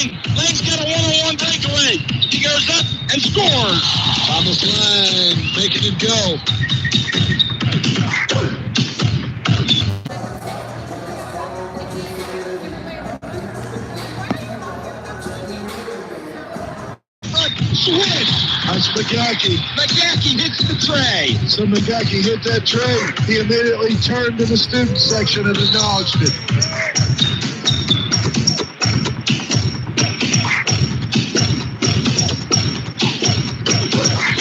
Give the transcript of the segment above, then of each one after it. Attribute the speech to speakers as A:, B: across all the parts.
A: Lane. Lane's got a one-on-one breakaway. He goes up and scores.
B: Thomas Lang making it go.
A: Switch.
B: That's McGackey.
A: McGackey hits the tray.
B: So McGackey hit that tray. He immediately turned to the student section and acknowledged it.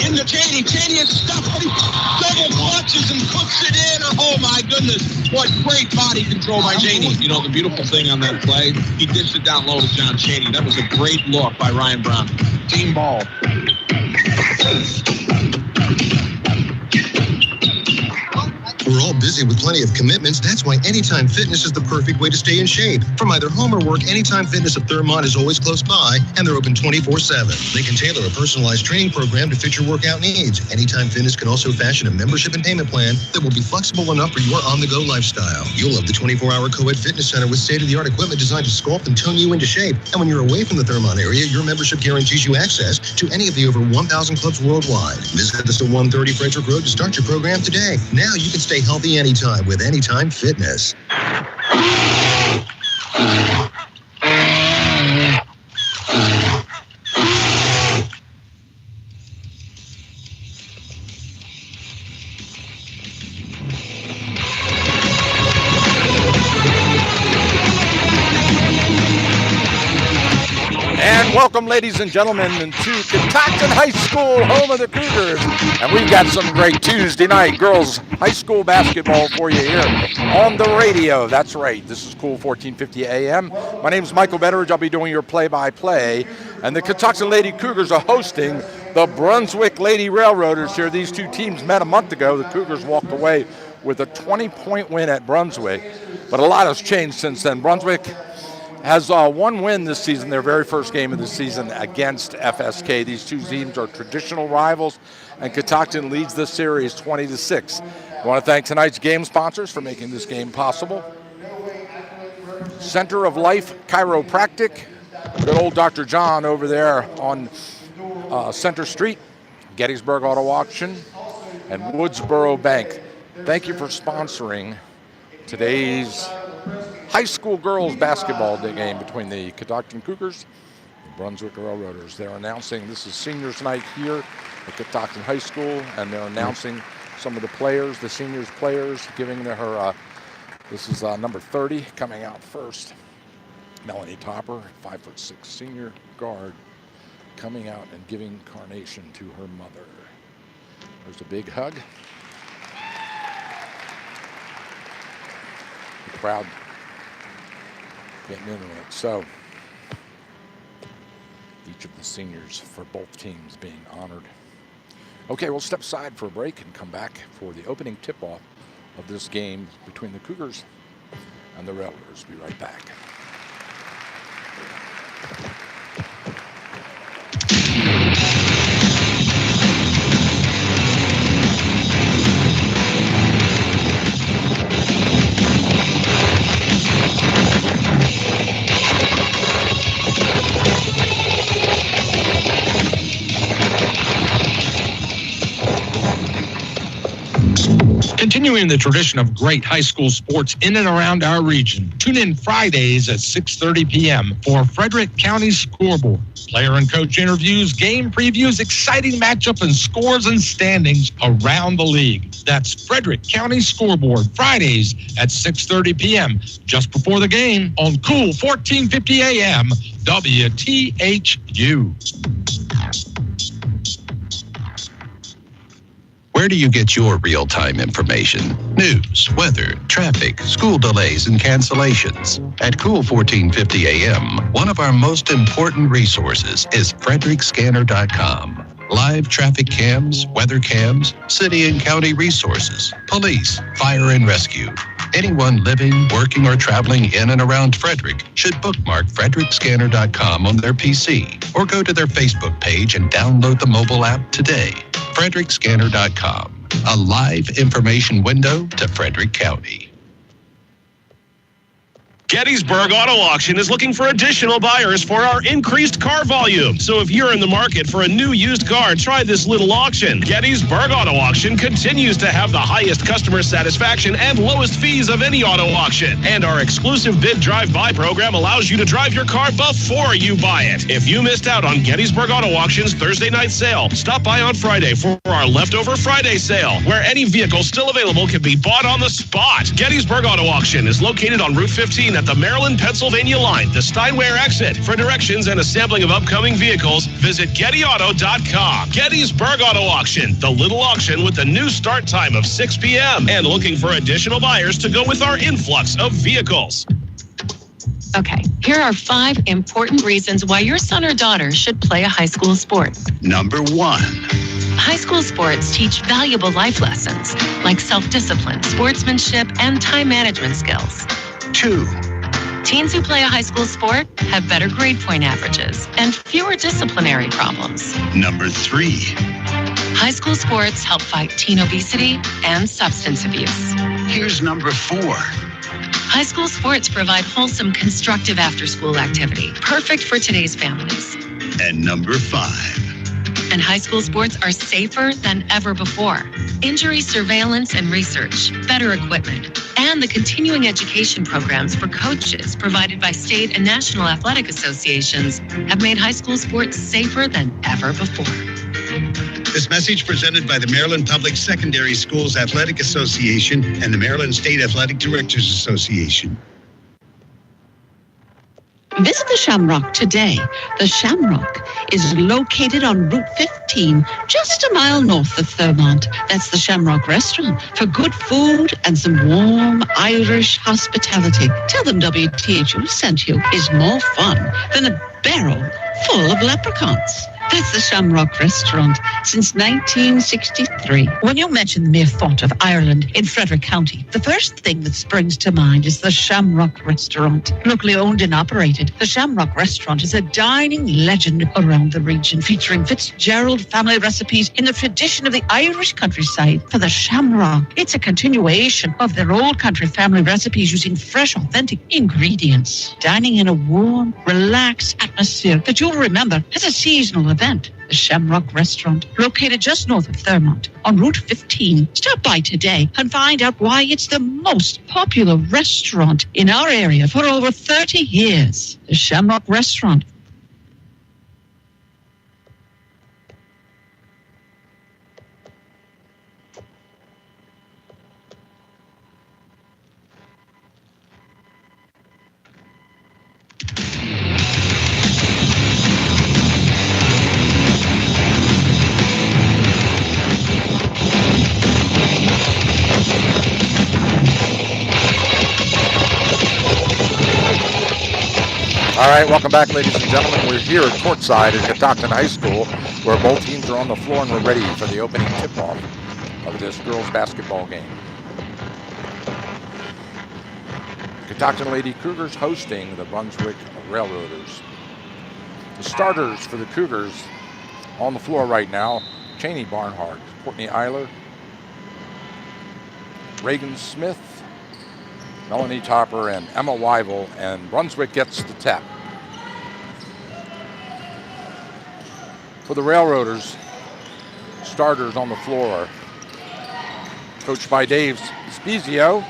A: Into Cheney. Cheney is stuffed. Double clutches and puts it in. Oh, my goodness. What great body control by Cheney.
C: You know, the beautiful thing on that play, he dished it down low to John Cheney. That was a great look by Ryan Brown. Team ball.
D: We're all busy with plenty of commitments. That's why Anytime Fitness is the perfect way to stay in shape. From either home or work, Anytime Fitness at Thurmont is always close by, and they're open 24/7. They can tailor a personalized training program to fit your workout needs. Anytime Fitness can also fashion a membership and payment plan that will be flexible enough for your on-the-go lifestyle. You'll love the 24-hour co-ed fitness center with state-of-the-art equipment designed to sculpt and tone you into shape. And when you're away from the Thurmont area, your membership guarantees you access to any of the over 1,000 clubs worldwide. Visit us at 130 Frederick Road to start your program today. Now you can stay healthy anytime with Anytime Fitness.
E: And welcome, ladies and gentlemen, to Catoctin High School, home of the Cougars. And we've got some great Tuesday night girls high school basketball for you here on the radio. That's right. This is Cool 1450 AM. My name is Michael Betteridge. I'll be doing your play-by-play. And the Catoctin Lady Cougars are hosting the Brunswick Lady Railroaders here. These two teams met a month ago. The Cougars walked away with a 20-point win at Brunswick. But a lot has changed since then. Brunswick has one win this season, their very first game of the season against FSK. These two teams are traditional rivals, and Catoctin leads the series 20-6. I want to thank tonight's game sponsors for making this game possible. Center of Life Chiropractic, good old Dr. John over there on Center Street, Gettysburg Auto Auction, and Woodsboro Bank. Thank you for sponsoring today's high school girls basketball game between the Catoctin Cougars and Brunswick Railroaders. They're announcing this is seniors night here at Catoctin High School, and they're announcing some of the players, the seniors players, giving her, this is number 30 coming out first. Melanie Topper, 5'6" senior guard, coming out and giving carnation to her mother. There's a big hug. The crowd getting into it. So each of the seniors for both teams being honored. Okay, we'll step aside for a break and come back for the opening tip-off of this game between the Cougars and the Railroaders. Be right back.
F: Continuing the tradition of great high school sports in and around our region, tune in Fridays at 6:30 p.m. for Frederick County Scoreboard. Player and coach interviews, game previews, exciting matchup and scores and standings around the league. That's Frederick County Scoreboard, Fridays at 6:30 p.m. just before the game on Cool 1450 AM WTHU.
G: Where do you get your real-time information? News, weather, traffic, school delays, and cancellations. At Cool 1450 AM, one of our most important resources is FrederickScanner.com. Live traffic cams, weather cams, city and county resources, police, fire and rescue. Anyone living, working, or traveling in and around Frederick should bookmark FrederickScanner.com on their PC or go to their Facebook page and download the mobile app today. FrederickScanner.com, a live information window to Frederick County.
H: Gettysburg Auto Auction is looking for additional buyers for our increased car volume. So if you're in the market for a new used car, try this little auction. Gettysburg Auto Auction continues to have the highest customer satisfaction and lowest fees of any auto auction. And our exclusive bid drive-by program allows you to drive your car before you buy it. If you missed out on Gettysburg Auto Auction's Thursday night sale, stop by on Friday for our Leftover Friday sale, where any vehicle still available can be bought on the spot. Gettysburg Auto Auction is located on Route 15 at the Maryland-Pennsylvania line, the Steinway exit. For directions and a sampling of upcoming vehicles, visit GettyAuto.com. Gettysburg Auto Auction, the little auction with the new start time of 6 p.m. and looking for additional buyers to go with our influx of vehicles.
I: Okay, here are 5 important reasons why your son or daughter should play a high school sport.
J: Number 1.
I: High school sports teach valuable life lessons like self-discipline, sportsmanship, and time management skills.
J: 2.
I: Teens who play a high school sport have better grade point averages and fewer disciplinary problems.
J: Number 3.
I: High school sports help fight teen obesity and substance abuse.
J: Here's number 4.
I: High school sports provide wholesome, constructive after-school activity, perfect for today's families.
J: And number 5.
I: And high school sports are safer than ever before. Injury surveillance and research, better equipment, and the continuing education programs for coaches provided by state and national athletic associations have made high school sports safer than ever before.
J: This message presented by the Maryland Public Secondary Schools Athletic Association and the Maryland State Athletic Directors Association.
K: Visit the Shamrock today. The Shamrock is located on Route 15, just a mile north of Thurmont. That's the Shamrock Restaurant for good food and some warm Irish hospitality. Tell them WTHU sent you is more fun than a barrel full of leprechauns. That's the Shamrock Restaurant since 1963. When you mention the mere thought of Ireland in Frederick County, the first thing that springs to mind is the Shamrock Restaurant. Locally owned and operated, the Shamrock Restaurant is a dining legend around the region, featuring Fitzgerald family recipes in the tradition of the Irish countryside. For the Shamrock, it's a continuation of their old country family recipes using fresh, authentic ingredients. Dining in a warm, relaxed atmosphere that you'll remember as a seasonal event. The Shamrock Restaurant, located just north of Thurmont on Route 15. Stop by today and find out why it's the most popular restaurant in our area for over 30 years. The Shamrock Restaurant.
E: All right, welcome back, ladies and gentlemen. We're here at courtside at Catoctin High School, where both teams are on the floor and we're ready for the opening tip-off of this girls' basketball game. Catoctin Lady Cougars hosting the Brunswick Railroaders. The starters for the Cougars on the floor right now: Cheney Barnhart, Courtney Eiler, Reagan Smith, Melanie Topper, and Emma Wyville, and Brunswick gets the tap. For the Railroaders, starters on the floor, coached by Dave Spezio.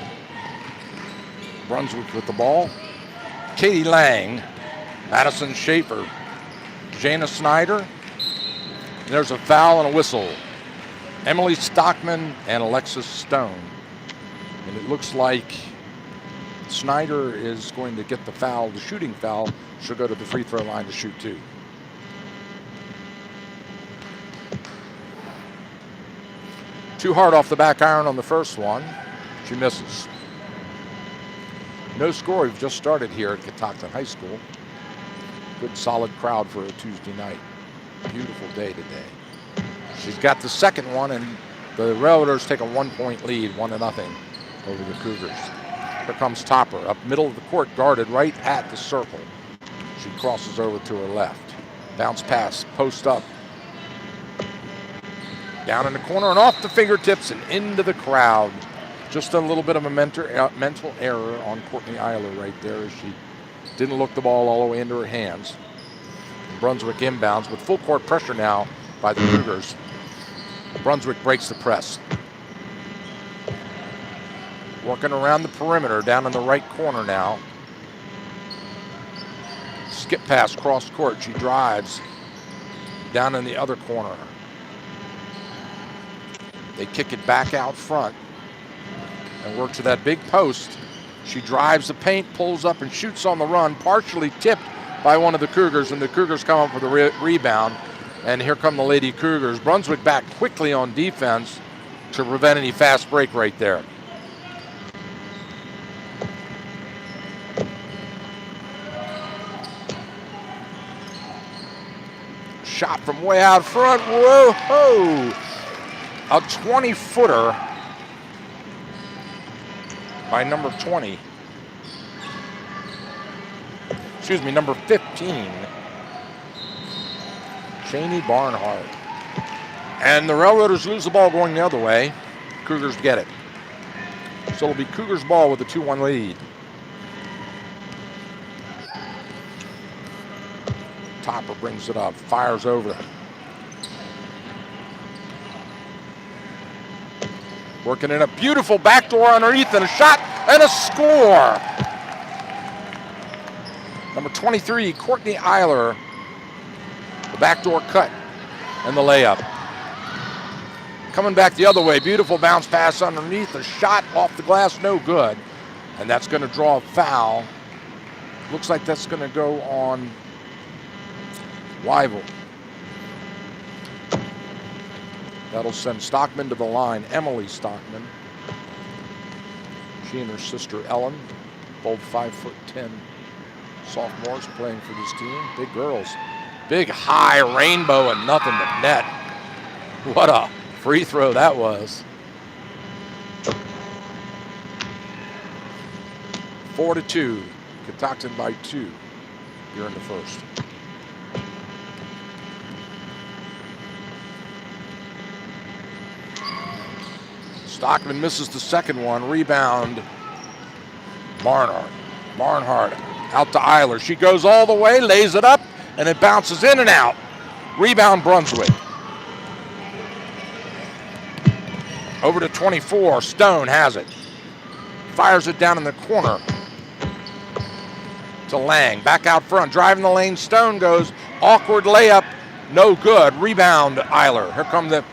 E: Brunswick with the ball. Katie Lang, Madison Schaefer, Jana Snyder. There's a foul and a whistle. Emily Stockman and Alexis Stone. And it looks like Snyder is going to get the foul, the shooting foul. She'll go to the free throw line to shoot two. Too hard off the back iron on the first one. She misses. No score. We've just started here at Catoctin High School. Good solid crowd for a Tuesday night. Beautiful day today. She's got the second one, and the Railroaders take a 1-point lead, 1-0 over the Cougars. Here comes Topper, up middle of the court, guarded right at the circle. She crosses over to her left. Bounce pass, post up. Down in the corner and off the fingertips and into the crowd. Just a little bit of a mental error on Courtney Eiler right there as she didn't look the ball all the way into her hands. Brunswick inbounds with full court pressure now by the Cougars. Brunswick breaks the press. Working around the perimeter down in the right corner now. Skip pass cross court. She drives down in the other corner. They kick it back out front and work to that big post. She drives the paint, pulls up and shoots on the run, partially tipped by one of the Cougars, and the Cougars come up with a rebound. And here come the Lady Cougars. Brunswick back quickly on defense to prevent any fast break right there. Shot from way out front. Whoa-ho! A 20-footer by number 20. Excuse me, number 15. Cheney Barnhart. And the Railroaders lose the ball going the other way. Cougars get it. So it'll be Cougars ball with a 2-1 lead. Topper brings it up, fires over them. Working in a beautiful backdoor underneath and a shot and a score. Number 23, Courtney Eiler. The backdoor cut and the layup. Coming back the other way, beautiful bounce pass underneath, a shot off the glass, no good. And that's going to draw a foul. Looks like that's going to go on Weibel. That'll send Stockman to the line, Emily Stockman. She and her sister Ellen, both 5'10" sophomores playing for this team. Big girls. Big high rainbow and nothing but net. What a free throw that was. 4-2. Catoctin by 2 here in the first. Stockman misses the second one. Rebound, Barnhart. Barnhart out to Eiler. She goes all the way, lays it up, and it bounces in and out. Rebound, Brunswick. Over to 24. Stone has it. Fires it down in the corner to Lang. Back out front. Driving the lane. Stone goes. Awkward layup. No good. Rebound, Eiler. Here come the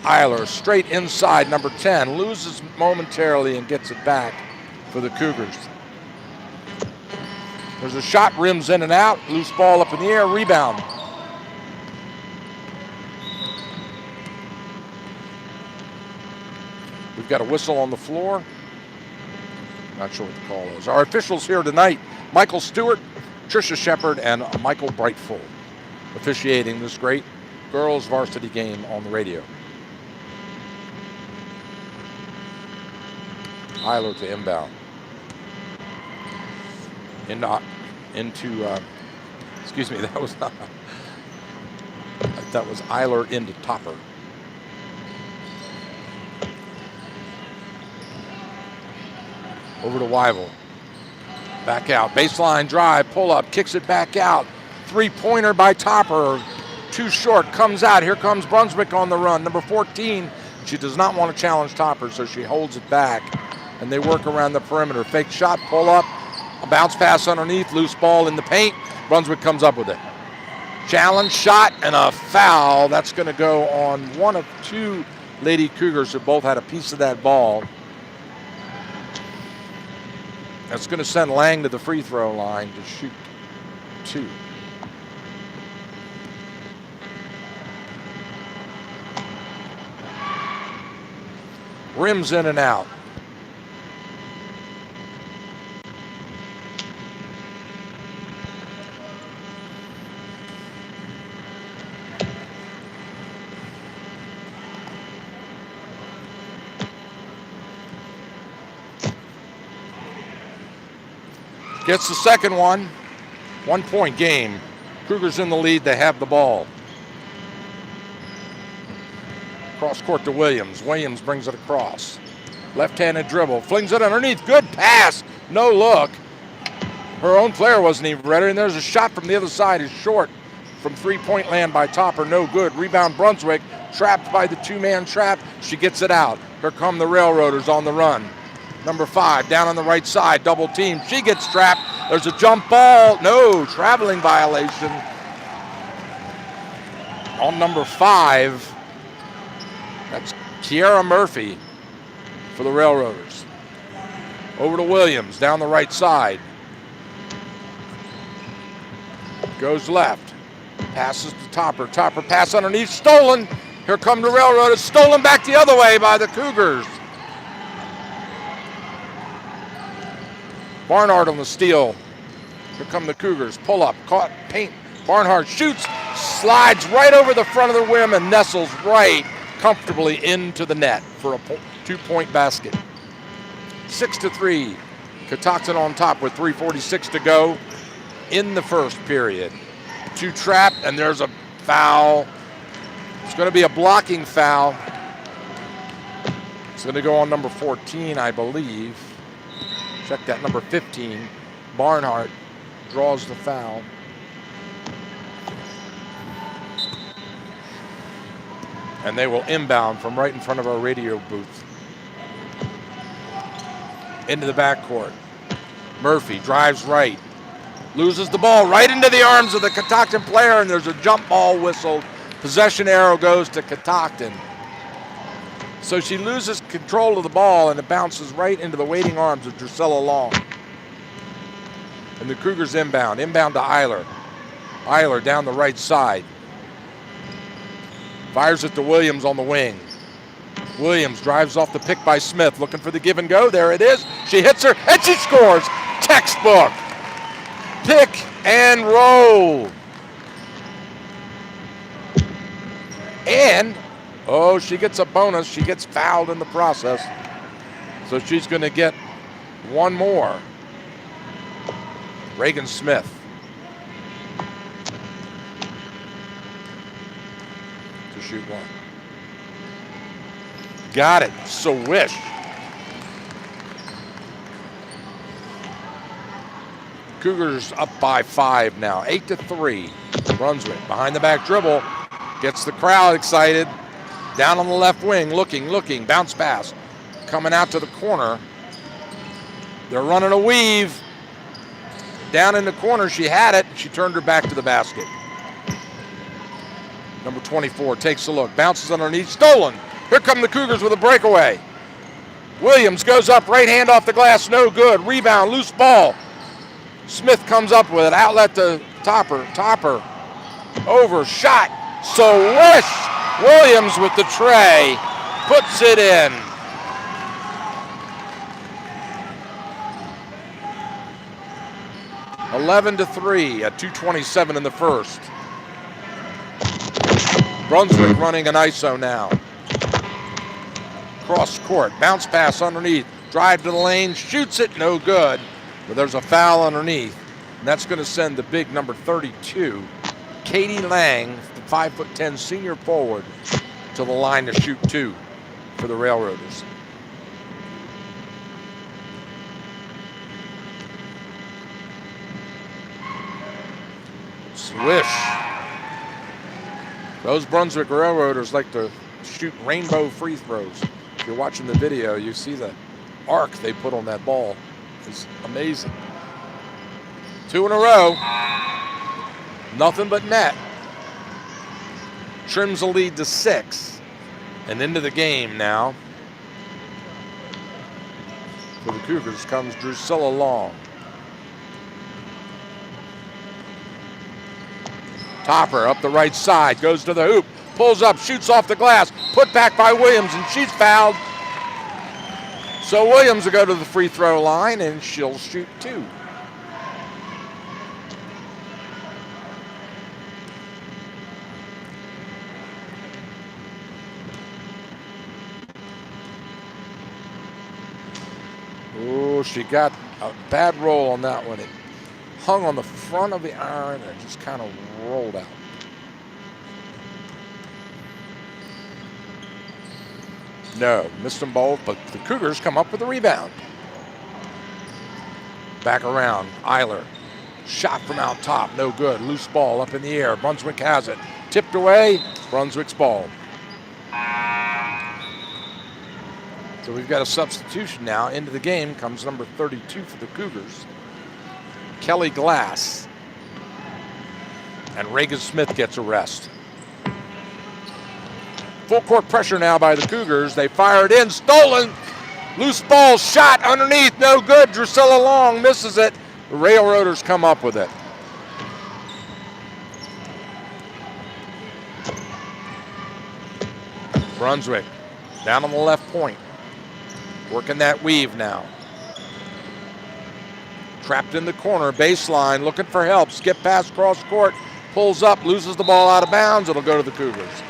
E: Eiler straight inside, number 10. Loses momentarily and gets it back for the Cougars. There's a shot, rims in and out. Loose ball up in the air. Rebound. We've got a whistle on the floor. Not sure what the call is. Our officials here tonight, Michael Stewart, Tricia Shepard, and Michael Brightful, officiating this great girls varsity game on the radio. Eiler to inbound. Excuse me, that was Eiler into Topper. Over to Weibel. Back out. Baseline drive, pull up, kicks it back out. Three-pointer by Topper. Too short, comes out. Here comes Brunswick on the run. Number 14. She does not want to challenge Topper, so she holds it back. And they work around the perimeter. Fake shot, pull up, a bounce pass underneath, loose ball in the paint. Brunswick comes up with it. Challenge shot and a foul. That's going to go on one of two Lady Cougars who both had a piece of that ball. That's going to send Lang to the free throw line to shoot 2. Rims in and out. Gets the second one. 1-point game. Cougars in the lead. They have the ball. Cross court to Williams. Williams brings it across. Left-handed dribble, flings it underneath, good pass, no look. Her own player wasn't even ready, and there's a shot from the other side, is short from three-point land by Topper, no good. Rebound Brunswick, trapped by the two-man trap, she gets it out. Here come the Railroaders on the run. Number 5, down on the right side, double team, she gets trapped. There's a jump ball, no, traveling violation on number 5. That's Kiara Murphy for the Railroaders. Over to Williams, down the right side. Goes left, passes to Topper. Topper pass underneath, stolen. Here come the Railroaders, stolen back the other way by the Cougars. Barnhart on the steal. Here come the Cougars, pull up, caught, paint. Barnhart shoots, slides right over the front of the rim and nestles right comfortably into the net for a 2-point basket. 6-3, Catoctin on top with 3:46 to go in the first period. 2 trap, and there's a foul. It's going to be a blocking foul. It's going to go on number 14, I believe. Check that, number 15. Barnhart draws the foul. And they will inbound from right in front of our radio booth. Into the backcourt. Murphy drives right. Loses the ball right into the arms of the Catoctin player, and there's a jump ball whistled. Possession arrow goes to Catoctin. So she loses control of the ball, and it bounces right into the waiting arms of Drusilla Long. And the Cougars inbound. Inbound to Eiler. Eiler down the right side. Fires it to Williams on the wing. Williams drives off the pick by Smith, looking for the give and go. There it is. She hits her, and she scores. Textbook. Pick and roll. And, oh, she gets a bonus. She gets fouled in the process. So she's going to get one more. Reagan Smith. To shoot one. Got it. Swish. Cougars up by 5 now. 8-3. Brunswick behind the back dribble. Gets the crowd excited. Down on the left wing. Looking. Bounce pass. Coming out to the corner. They're running a weave. Down in the corner. She had it. She turned her back to the basket. Number 24 takes a look. Bounces underneath. Stolen. Here come the Cougars with a breakaway. Williams goes up. Right hand off the glass. No good. Rebound. Loose ball. Smith comes up with it. Outlet to Topper. Topper. Over. Shot. Swish. Williams with the tray. Puts it in. (11-3) at 2:27 in the first. Brunswick running an ISO now. Cross court. Bounce pass underneath. Drive to the lane. Shoots it. No good. But there's a foul underneath. And that's going to send the big number 32, Katie Lang, the 5'10" senior forward, to the line to shoot 2 for the Railroaders. Swish. Those Brunswick Railroaders like to shoot rainbow free throws. If you're watching the video, you see the arc they put on that ball. It's amazing. 2 in a row. Nothing but net. Trims the lead to 6. And into the game now. For the Cougars comes Drusilla Long. Topper up the right side, goes to the hoop, pulls up, shoots off the glass, put back by Williams, and she's fouled. So Williams will go to the free throw line, and she'll shoot 2. Oh, she got a bad roll on that one. It hung on the front of the iron and just kind of rolled out. No, missed them both, but the Cougars come up with a rebound. Back around, Eiler. Shot from out top, no good. Loose ball up in the air. Brunswick has it. Tipped away, Brunswick's ball. So we've got a substitution now. Into the game comes number 32 for the Cougars, Kelly Glass. And Reagan Smith gets a rest. Full court pressure now by the Cougars. They fire it in, stolen. Loose ball shot underneath, no good. Drusilla Long misses it. The Railroaders come up with it. Brunswick down on the left point. Working that weave now. Trapped in the corner, baseline, looking for help. Skip pass cross court, pulls up, loses the ball out of bounds. It'll go to the Cougars.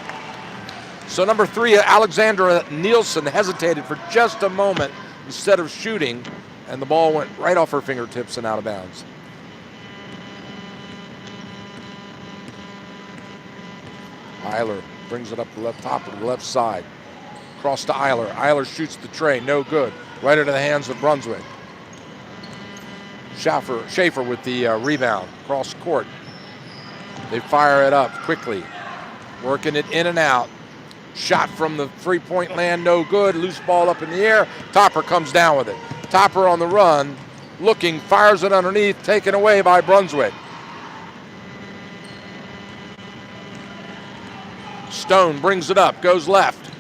E: So number 3, Alexandra Nielsen hesitated for just a moment instead of shooting, and the ball went right off her fingertips and out of bounds. Eiler brings it up the left top of the left side. Cross to Eiler. Eiler shoots the tray, no good. Right into the hands of Brunswick. Schaefer with the rebound, cross court. They fire it up quickly, working it in and out. Shot from the three-point land, no good. Loose ball up in the air. Topper comes down with it. Topper on the run, looking, fires it underneath, taken away by Brunswick. Stone brings it up, goes left.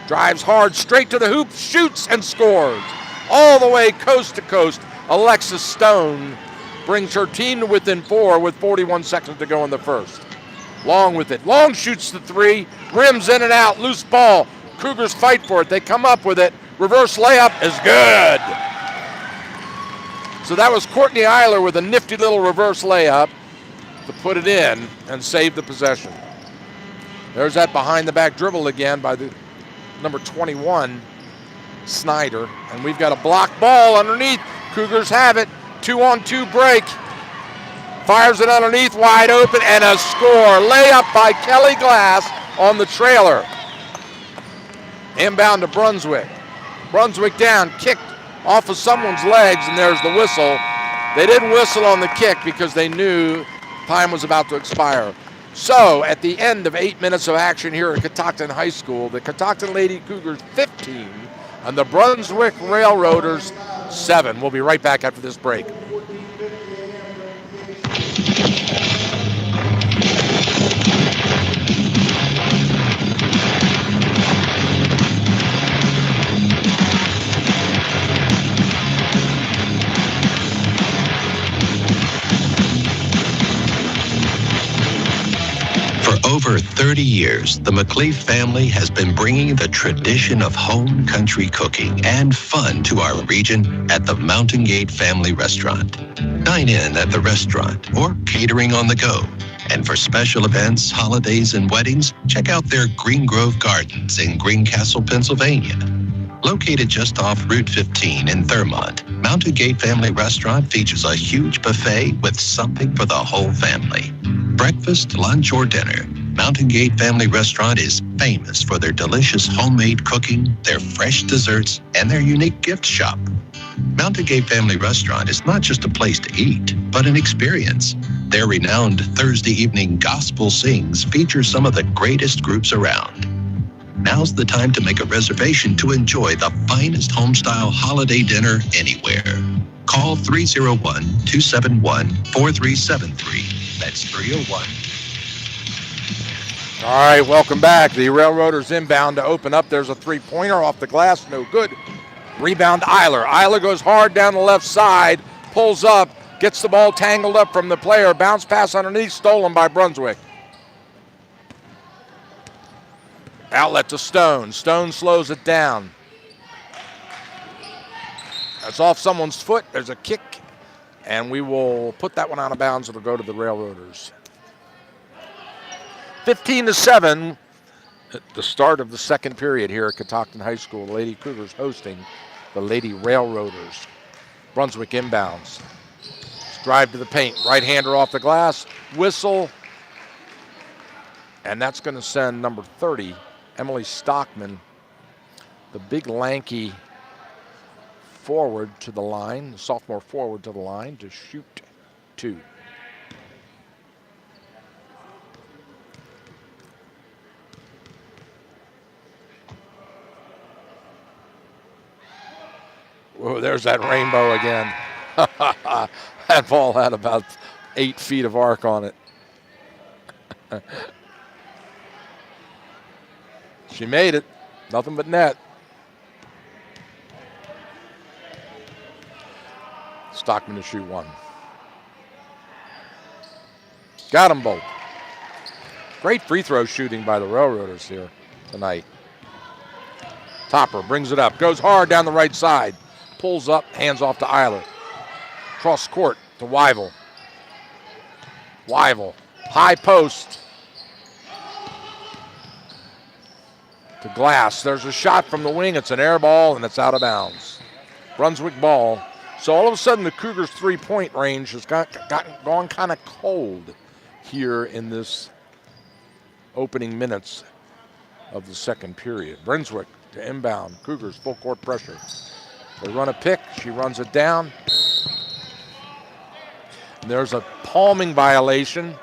E: Drives hard, straight to the hoop, shoots and scores. All the way coast to coast, Alexis Stone brings her team to within 4 with 41 seconds to go in the first. Long with it. Long shoots the 3, rims in and out, loose ball. Cougars fight for it. They come up with it. Reverse layup is good. So that was Courtney Eiler with a nifty little reverse layup to put it in and save the possession. There's that behind the back dribble again by the number 21, Snyder. And we've got a block ball underneath. Cougars have it. 2-on-2 break. Fires it underneath, wide open, and a score. Layup by Kelly Glass on the trailer. Inbound to Brunswick. Brunswick down, kicked off of someone's legs, and there's the whistle. They didn't whistle on the kick because they knew time was about to expire. So, at the end of 8 minutes of action here at Catoctin High School, the Catoctin Lady Cougars 15 and the Brunswick Railroaders 7. We'll be right back after this break.
G: Over 30 years, the McLeaf family has been bringing the tradition of home country cooking and fun to our region at the Mountain Gate Family Restaurant. Dine in at the restaurant or catering on the go. And for special events, holidays, and weddings, check out their Green Grove Gardens in Greencastle, Pennsylvania. Located just off Route 15 in Thurmont, Mountain Gate Family Restaurant features a huge buffet with something for the whole family. Breakfast, lunch, or dinner, Mountain Gate Family Restaurant is famous for their delicious homemade cooking, their fresh desserts, and their unique gift shop. Mountain Gate Family Restaurant is not just a place to eat, but an experience. Their renowned Thursday evening gospel sings feature some of the greatest groups around. Now's the time to make a reservation to enjoy the finest homestyle holiday dinner anywhere. Call 301-271-4373. That's 301.
E: All right, welcome back. The Railroaders inbound to open up. There's a three-pointer off the glass, no good. Rebound Eiler. Eiler goes hard down the left side, pulls up, gets the ball tangled up from the player. Bounce pass underneath, stolen by Brunswick. Outlet to Stone. Stone slows it down. That's off someone's foot. There's a kick, and we will put that one out of bounds. It'll go to the Railroaders. 15-7 at the start of the second period here at Catoctin High School. The Lady Cougars hosting the Lady Railroaders. Brunswick inbounds. Drive to the paint. Right-hander off the glass. Whistle. And that's going to send number 30, Emily Stockman, the big lanky forward to the line, the sophomore forward to the line to shoot 2. Whoa, there's that rainbow again. That ball had about 8 feet of arc on it. She made it. Nothing but net. Stockman to shoot 1. Got them both. Great free throw shooting by the Railroaders here tonight. Topper brings it up. Goes hard down the right side. Pulls up, hands off to Eiler. Cross court to Wyville. Wyville, high post to Glass. There's a shot from the wing. It's an air ball, and it's out of bounds. Brunswick ball. So all of a sudden, the Cougars' three-point range has gone kind of cold here in this opening minutes of the second period. Brunswick to inbound. Cougars full court pressure. They run a pick. She runs it down. And there's a palming violation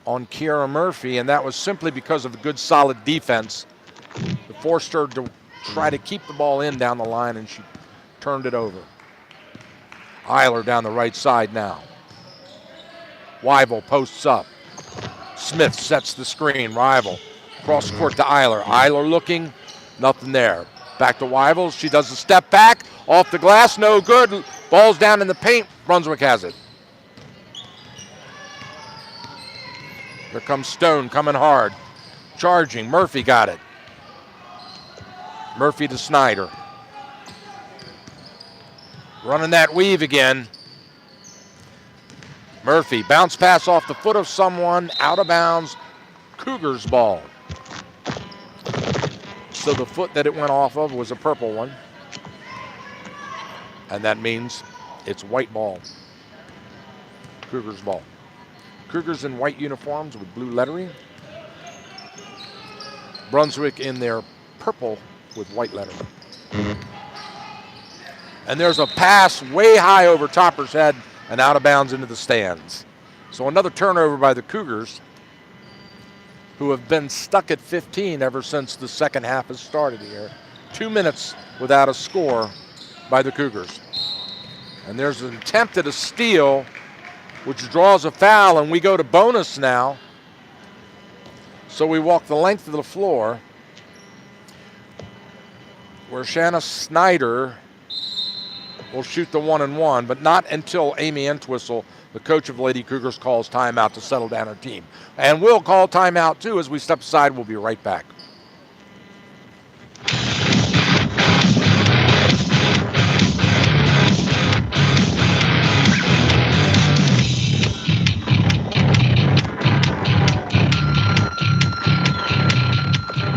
E: on Kiara Murphy, and that was simply because of the good, solid defense. It forced her to try to keep the ball in down the line, and she turned it over. Eiler down the right side now. Wyville posts up. Smith sets the screen. Wyville cross court to Eiler. Eiler looking, nothing there. Back to Wyville. She does a step back. Off the glass, no good. Ball's down in the paint. Brunswick has it. Here comes Stone coming hard. Charging. Murphy got it. Murphy to Snyder. Running that weave again. Murphy, bounce pass off the foot of someone, out of bounds. Cougars ball. So the foot that it went off of was a purple one. And that means it's white ball. Cougars ball. Cougars in white uniforms with blue lettering. Brunswick in their purple with white lettering. And there's a pass way high over Topper's head and out of bounds into the stands. So another turnover by the Cougars, who have been stuck at 15 ever since the second half has started here. 2 minutes without a score by the Cougars. And there's an attempt at a steal, which draws a foul, and we go to bonus now. So we walk the length of the floor, where Shanna Snyder will shoot the 1-and-1, but not until Amy Entwistle, the coach of Lady Cougars, calls timeout to settle down her team. And we'll call timeout too as we step aside. We'll be right back.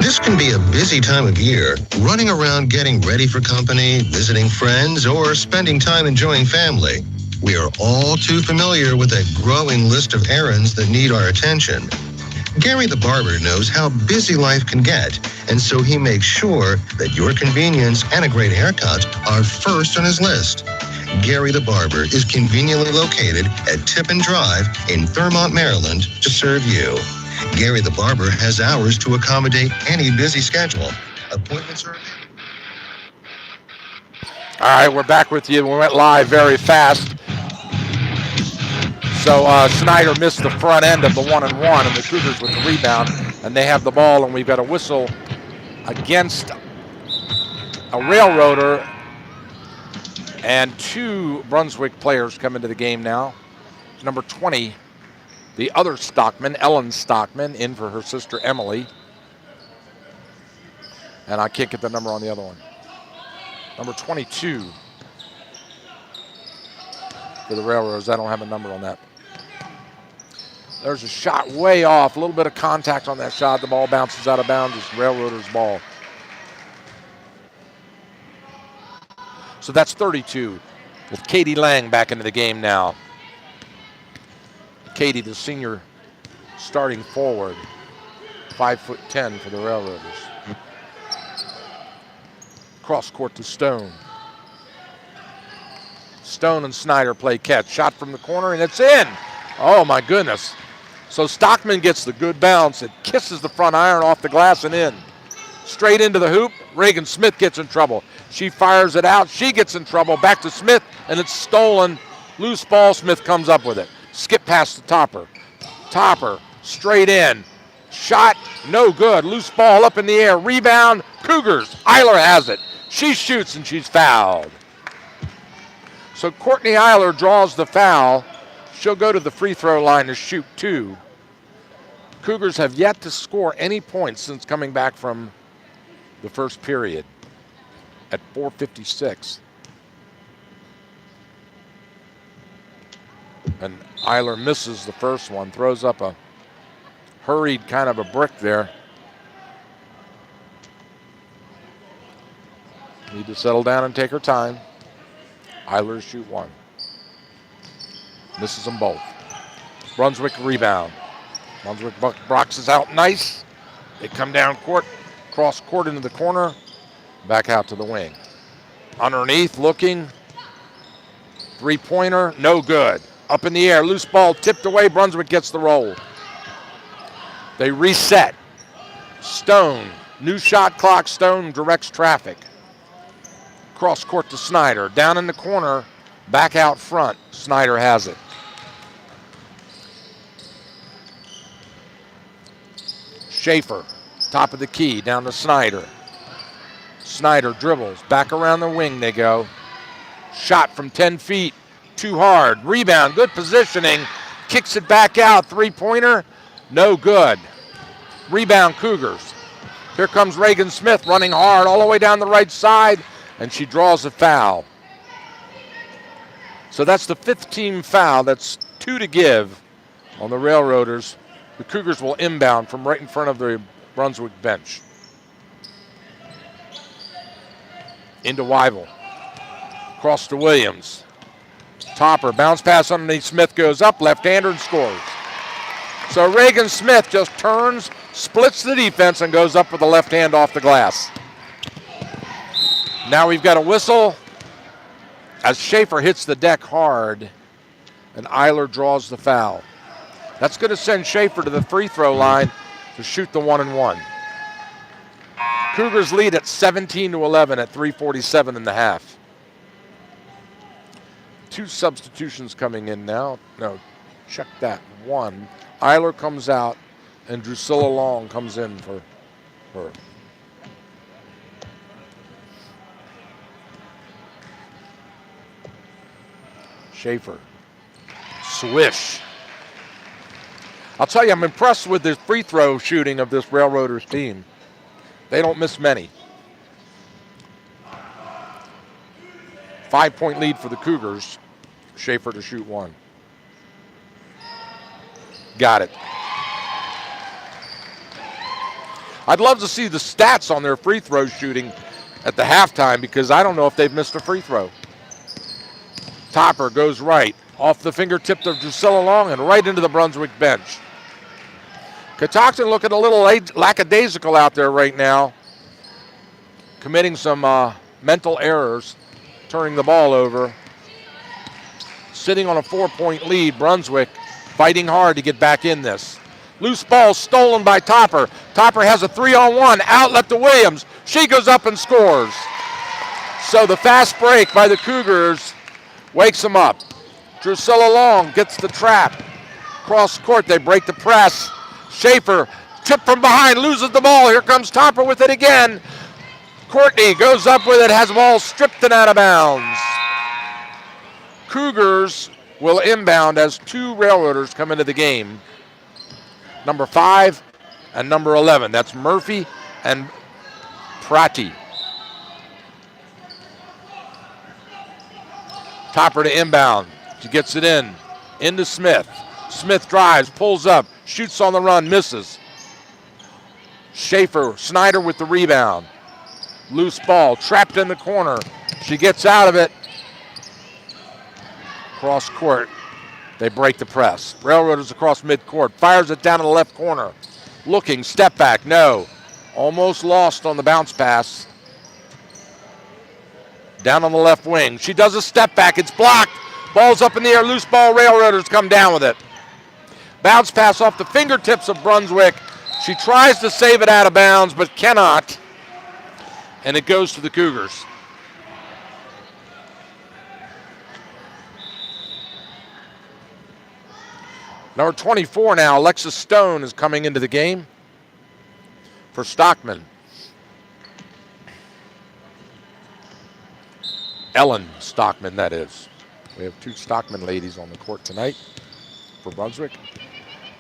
D: This can be a busy time of year, running around getting ready for company, visiting friends, or spending time enjoying family. We are all too familiar with a growing list of errands that need our attention. Gary the barber knows how busy life can get, and so he makes sure that your convenience and a great haircut are first on his list. Gary the barber is conveniently located at Tippin Drive in Thurmont, Maryland, to serve you. Gary the barber has hours to accommodate any busy schedule. Appointments are...
E: All right, we're back with you. We went live very fast. So Snyder missed the front end of the 1-and-1, and the Cougars with the rebound, and they have the ball, and we've got a whistle against a Railroader, and 2 Brunswick players come into the game now. Number 20, the other Stockman, Ellen Stockman, in for her sister Emily. And I can't get the number on the other one. Number 22 for the Railroaders. I don't have a number on that. There's a shot way off. A little bit of contact on that shot. The ball bounces out of bounds. It's Railroaders' ball. So that's 32 with Katie Lang back into the game now. Katie, the senior starting forward, 5'10" for the Railroaders. Cross court to Stone. Stone and Snyder play catch. Shot from the corner, and it's in. Oh, my goodness. So Stockman gets the good bounce. It kisses the front iron off the glass and in. Straight into the hoop. Reagan Smith gets in trouble. She fires it out. She gets in trouble. Back to Smith, and it's stolen. Loose ball. Smith comes up with it. Skip past the Topper. Topper straight in. Shot, no good. Loose ball up in the air. Rebound, Cougars. Eiler has it. She shoots, and she's fouled. So Courtney Eiler draws the foul. She'll go to the free throw line to shoot 2. Cougars have yet to score any points since coming back from the first period at 4:56. And Eiler misses the first one, throws up a hurried kind of a brick there. Need to settle down and take her time. Eiler shoot 1. Misses them both. Brunswick rebound. Brunswick boxes out nice. They come down court, cross court into the corner, back out to the wing. Underneath, looking. Three-pointer, no good. Up in the air, loose ball tipped away. Brunswick gets the roll. They reset. Stone, new shot clock. Stone directs traffic. Cross court to Snyder. Down in the corner, back out front. Snyder has it. Schaefer, top of the key, down to Snyder. Snyder dribbles, back around the wing they go. Shot from 10 feet, too hard. Rebound, good positioning. Kicks it back out, three-pointer, no good. Rebound, Cougars. Here comes Reagan Smith running hard all the way down the right side, and she draws a foul. So that's the 5th team foul. That's 2 to give on the Railroaders. The Cougars will inbound from right in front of the Brunswick bench. Into Weibel. Cross to Williams. Topper, bounce pass underneath. Smith goes up, left-hander, and scores. So Reagan Smith just turns, splits the defense, and goes up with the left hand off the glass. Now we've got a whistle as Schaefer hits the deck hard, and Eiler draws the foul. That's going to send Schaefer to the free throw line to shoot the 1-and-1. Cougars lead at 17-11 at 3:47 in the half. 2 substitutions coming in now. No, check that. 1. Eiler comes out, and Drusilla Long comes in for her. Schaefer. Swish. I'll tell you, I'm impressed with the free throw shooting of this Railroaders team. They don't miss many. 5-point lead for the Cougars. Schaefer to shoot 1. Got it. I'd love to see the stats on their free throw shooting at the halftime because I don't know if they've missed a free throw. Topper goes right, off the fingertip of Drusilla Long and right into the Brunswick bench. Catoctin looking a little lackadaisical out there right now, committing some mental errors, turning the ball over. Sitting on a 4-point lead, Brunswick fighting hard to get back in this. Loose ball stolen by Topper. Topper has a 3-on-1, outlet to Williams. She goes up and scores. So the fast break by the Cougars wakes them up. Drusilla Long gets the trap. Cross court, they break the press. Schaefer, tip from behind, loses the ball. Here comes Topper with it again. Courtney goes up with it, has the ball stripped and out of bounds. Cougars will inbound as 2 Railroaders come into the game. Number 5 and number 11. That's Murphy and Prati. Topper to inbound. She gets it in. Into Smith. Smith drives, pulls up, shoots on the run, misses. Schaefer, Snyder with the rebound. Loose ball, trapped in the corner. She gets out of it. Cross court. They break the press. Railroaders across midcourt. Fires it down in the left corner. Looking, step back, no. Almost lost on the bounce pass. Down on the left wing. She does a step back. It's blocked. Ball's up in the air. Loose ball. Railroaders come down with it. Bounce pass off the fingertips of Brunswick. She tries to save it out of bounds, but cannot. And it goes to the Cougars. Number 24 now, Alexis Stone, is coming into the game for Stockman. Ellen Stockman, that is. We have two Stockman ladies on the court tonight for Brunswick.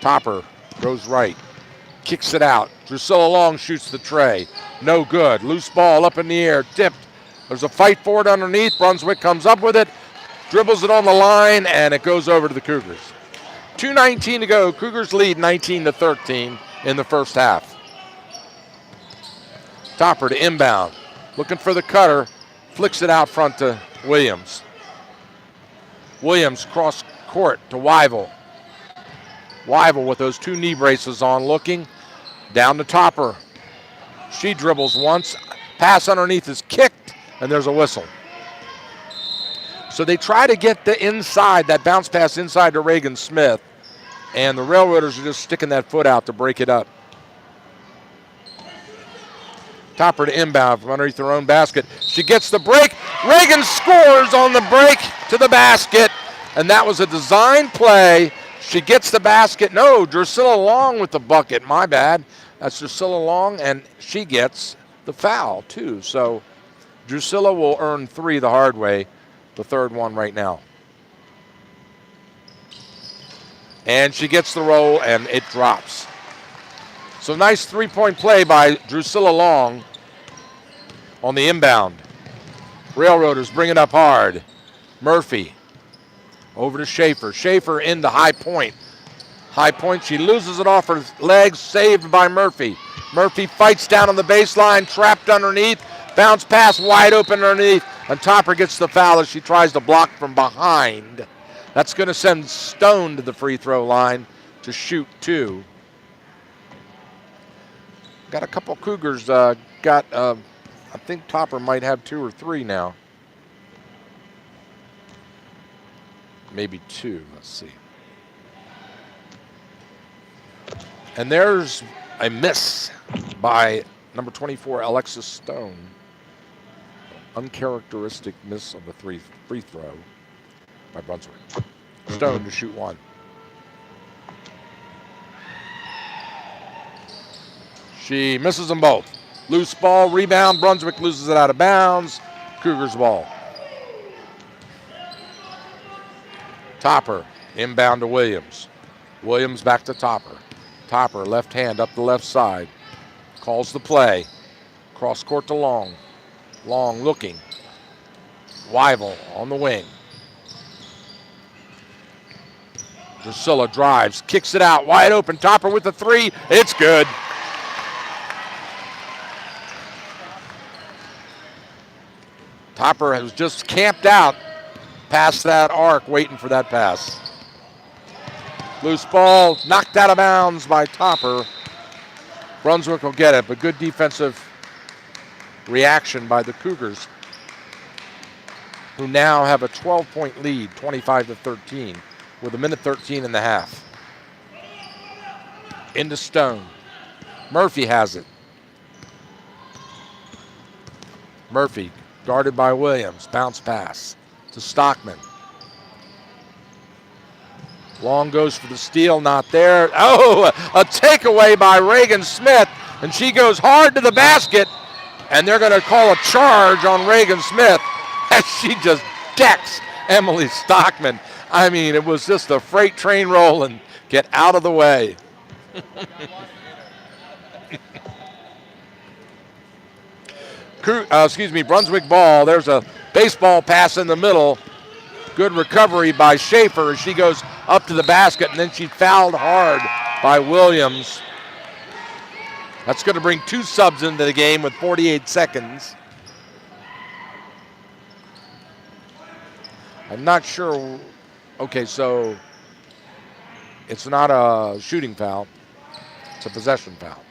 E: Topper goes right, kicks it out. Drusilla Long shoots the tray. No good. Loose ball up in the air, tipped. There's a fight for it underneath. Brunswick comes up with it, dribbles it on the line, and it goes over to the Cougars. 2:19 to go. Cougars lead 19-13 in the first half. Topper to inbound. Looking for the cutter. Flicks it out front to Williams. Williams cross court to Wyville. Wyville with those two knee braces on, looking. Down to Topper. She dribbles once. Pass underneath is kicked, and there's a whistle. So they try to get the inside, that bounce pass inside to Reagan Smith, and the Railroaders are just sticking that foot out to break it up. Topper to inbound from underneath their own basket. She gets the break. Reagan scores on the break to the basket, and that was a design play. She gets the basket. No, Drusilla Long with the bucket. My bad. That's Drusilla Long, and she gets the foul, too. So Drusilla will earn 3 the hard way. The third one right now. And she gets the roll, and it drops. So nice three-point play by Drusilla Long on the inbound. Railroaders bring it up hard. Murphy over to Schaefer. Schaefer into High Point. High Point, she loses it off her legs, saved by Murphy. Murphy fights down on the baseline, trapped underneath. Bounce pass wide open underneath. And Topper gets the foul as she tries to block from behind. That's going to send Stone to the free throw line to shoot 2. Got a couple Cougars. I think Topper might have 2 or 3 now. Maybe 2. Let's see. And there's a miss by number 24, Alexis Stone. Uncharacteristic miss of the free throw by Brunswick. Stone to shoot 1. She misses them both. Loose ball, rebound. Brunswick loses it out of bounds. Cougars ball. Topper, inbound to Williams. Williams back to Topper. Topper, left hand up the left side. Calls the play. Cross court to Long. Long looking. Wyville on the wing. Drusilla drives, kicks it out, wide open. Topper with the 3. It's good. Topper has just camped out past that arc, waiting for that pass. Loose ball, knocked out of bounds by Topper. Brunswick will get it, but good defensive reaction by the Cougars, who now have a 12-point lead, 25-13, with 1:13 in the half. Into Stone. Murphy has it. Murphy guarded by Williams. Bounce pass to Stockman. Long goes for the steal, not there. Oh, a takeaway by Reagan Smith, and she goes hard to the basket. And they're going to call a charge on Reagan Smith as she just decks Emily Stockman. I mean, it was just a freight train rolling. Get out of the way. Brunswick ball. There's a baseball pass in the middle. Good recovery by Schaefer as she goes up to the basket, and then she fouled hard by Williams. That's going to bring 2 subs into the game with 48 seconds. I'm not sure. Okay, so it's not a shooting foul. It's a possession foul.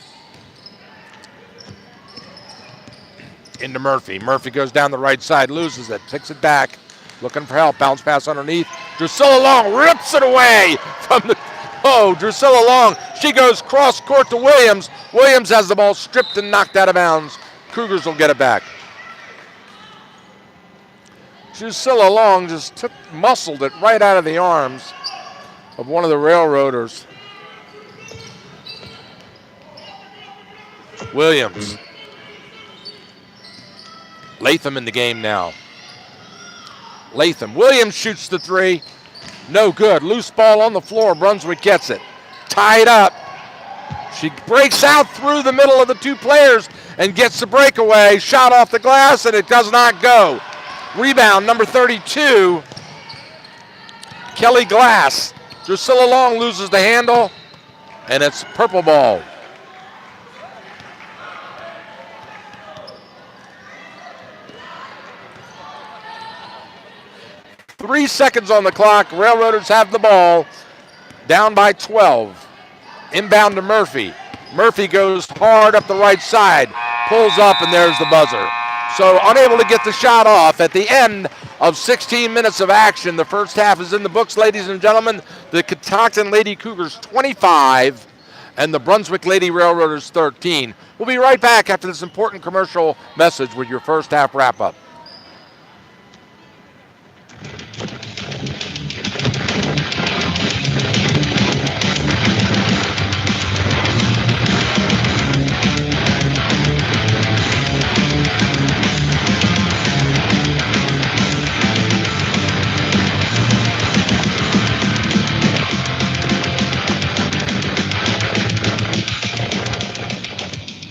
E: into Murphy. Murphy goes down the right side, loses it, takes it back, looking for help. Bounce pass underneath. Drusilla Long rips it away from the... Oh, Drusilla Long. She goes cross court to Williams. Williams has the ball stripped and knocked out of bounds. Cougars will get it back. Drusilla Long just muscled it right out of the arms of one of the Railroaders. Williams. Latham in the game now. Latham. Williams shoots the three. No good. Loose ball on the floor. Brunswick gets it. Tied up. She breaks out through the middle of the two players and gets the breakaway. Shot off the glass, and it does not go. Rebound, number 32, Kelly Glass. Drusilla Long loses the handle, and it's purple ball. Three seconds on the clock. Railroaders have the ball, down by 12. Inbound to Murphy. Murphy goes hard up the right side, pulls up, and there's the buzzer. So unable to get the shot off at the end of 16 minutes of action. The first half is in the books, ladies and gentlemen. The Catoctin Lady Cougars 25 and the Brunswick Lady Railroaders 13. We'll be right back after this important commercial message with your first half wrap-up.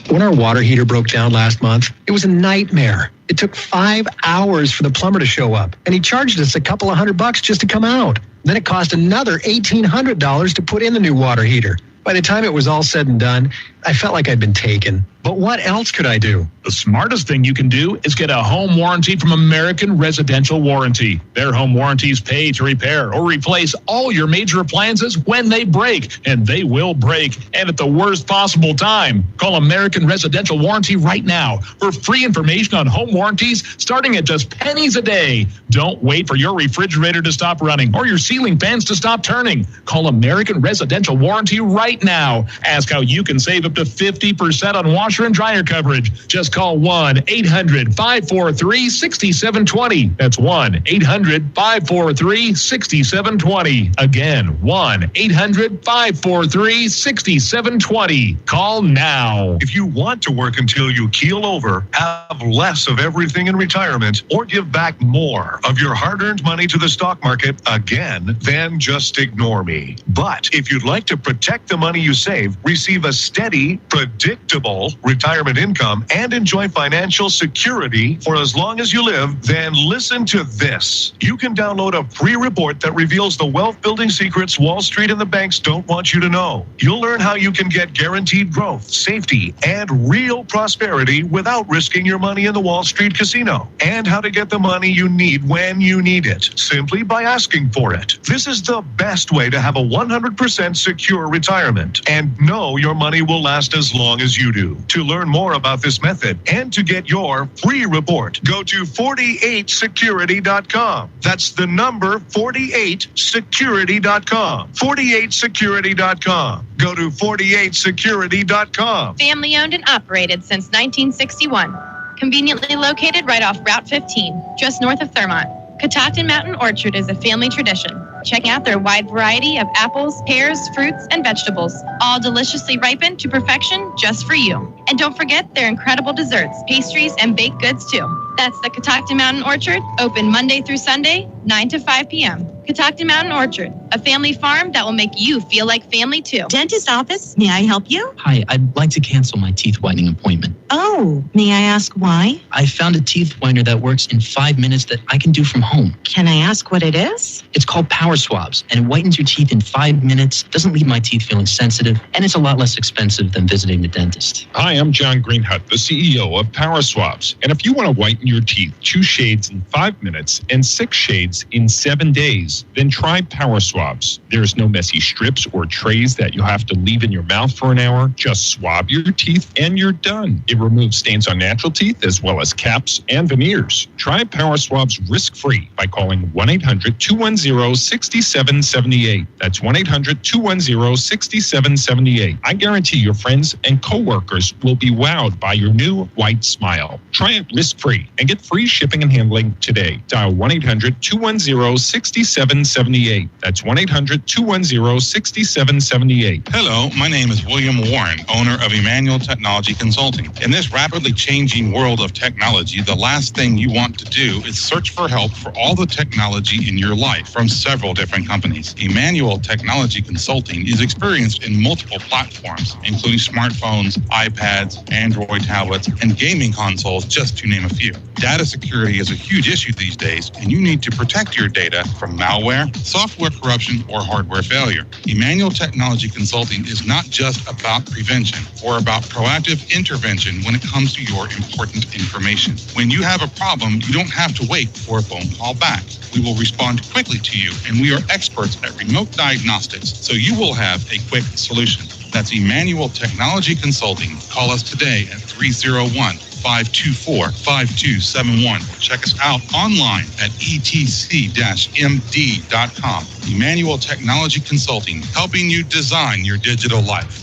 L: When our water heater broke down last month, it was a nightmare. It took 5 hours for the plumber to show up, and he charged us a couple of $100 just to come out. Then it cost another $1,800 to put in the new water heater. By the time it was all said and done, I felt like I'd been taken. But what else could I do?
M: The smartest thing you can do is get a home warranty from American Residential Warranty. Their home warranties pay to repair or replace all your major appliances when they break, and they will break, and at the worst possible time. Call American Residential Warranty right now for free information on home warranties starting at just pennies a day. Don't wait for your refrigerator to stop running or your ceiling fans to stop turning. Call American Residential Warranty right now. Ask how you can save up to 50% on washer and dryer coverage. Just call 1-800-543-6720. That's 1-800-543-6720. Again, 1-800-543-6720. Call now.
N: If you want to work until you keel over, have less of everything in retirement, or give back more of your hard-earned money to the stock market again, then just ignore me. But if you'd like to protect the money you save, receive a steady, predictable retirement income, and enjoy financial security for as long as you live, then listen to this. You can download a free report that reveals the wealth-building secrets Wall Street and the banks don't want you to know. You'll learn how you can get guaranteed growth, safety, and real prosperity without risking your money in the Wall Street casino, and how to get the money you need when you need it, simply by asking for it. This is the best way to have a 100% secure retirement and know your money will last as long as you do. To learn more about this method and to get your free report, go to 48security.com. That's the number 48security.com. 48security.com. Go to 48security.com.
O: Family owned and operated since 1961. Conveniently located right off Route 15, just north of Thurmont. Catoctin Mountain Orchard is a family tradition. Check out their wide variety of apples, pears, fruits, and vegetables, all deliciously ripened to perfection just for you. And don't forget their incredible desserts, pastries, and baked goods too. That's the Catoctin Mountain Orchard, open Monday through Sunday, 9 to 5 p.m. Catoctin Mountain Orchard, a family farm that will make you feel like family too.
P: Dentist office, may I help you?
Q: Hi, I'd like to cancel my teeth whitening appointment.
P: Oh, may I ask why?
Q: I found a teeth whitener that works in 5 minutes that I can do from home.
P: Can I ask what it is?
Q: It's called Power Swabs, and it whitens your teeth in 5 minutes, doesn't leave my teeth feeling sensitive, and it's a lot less expensive than visiting the dentist.
F: Hi, I'm John Greenhut, the CEO of Power Swabs. And if you want to whiten your teeth 2 shades in 5 minutes and 6 shades kids in 7 days. Then try Power Swabs. There's no messy strips or trays that you have to leave in your mouth for an hour. Just swab your teeth and you're done. It removes stains on natural teeth as well as caps and veneers. Try Power Swabs risk-free by calling 1-800-210-6778. That's 1-800-210-6778. I guarantee your friends and coworkers will be wowed by your new white smile. Try it risk-free and get free shipping and handling today. Dial 1-800-210-6778. That's 1-800-210-6778.
R: Hello, my name is William Warren, owner of Emmanuel Technology Consulting. In this rapidly changing world of technology, the last thing you want to do is search for help for all the technology in your life from several different companies. Emmanuel Technology Consulting is experienced in multiple platforms, including smartphones, iPads, Android tablets, and gaming consoles, just to name a few. Data security is a huge issue these days, and you need to protect your data from malware, software corruption, or hardware failure. Emmanuel Technology Consulting is not just about prevention or about proactive intervention when it comes to your important information. When you have a problem, you don't have to wait for a phone call back. We will respond quickly to you, and we are experts at remote diagnostics, so you will have a quick solution. That's Emmanuel Technology Consulting. Call us today at 301-524-5271. Check us out online at etc-md.com. Emmanuel Technology Consulting, helping you design your digital life.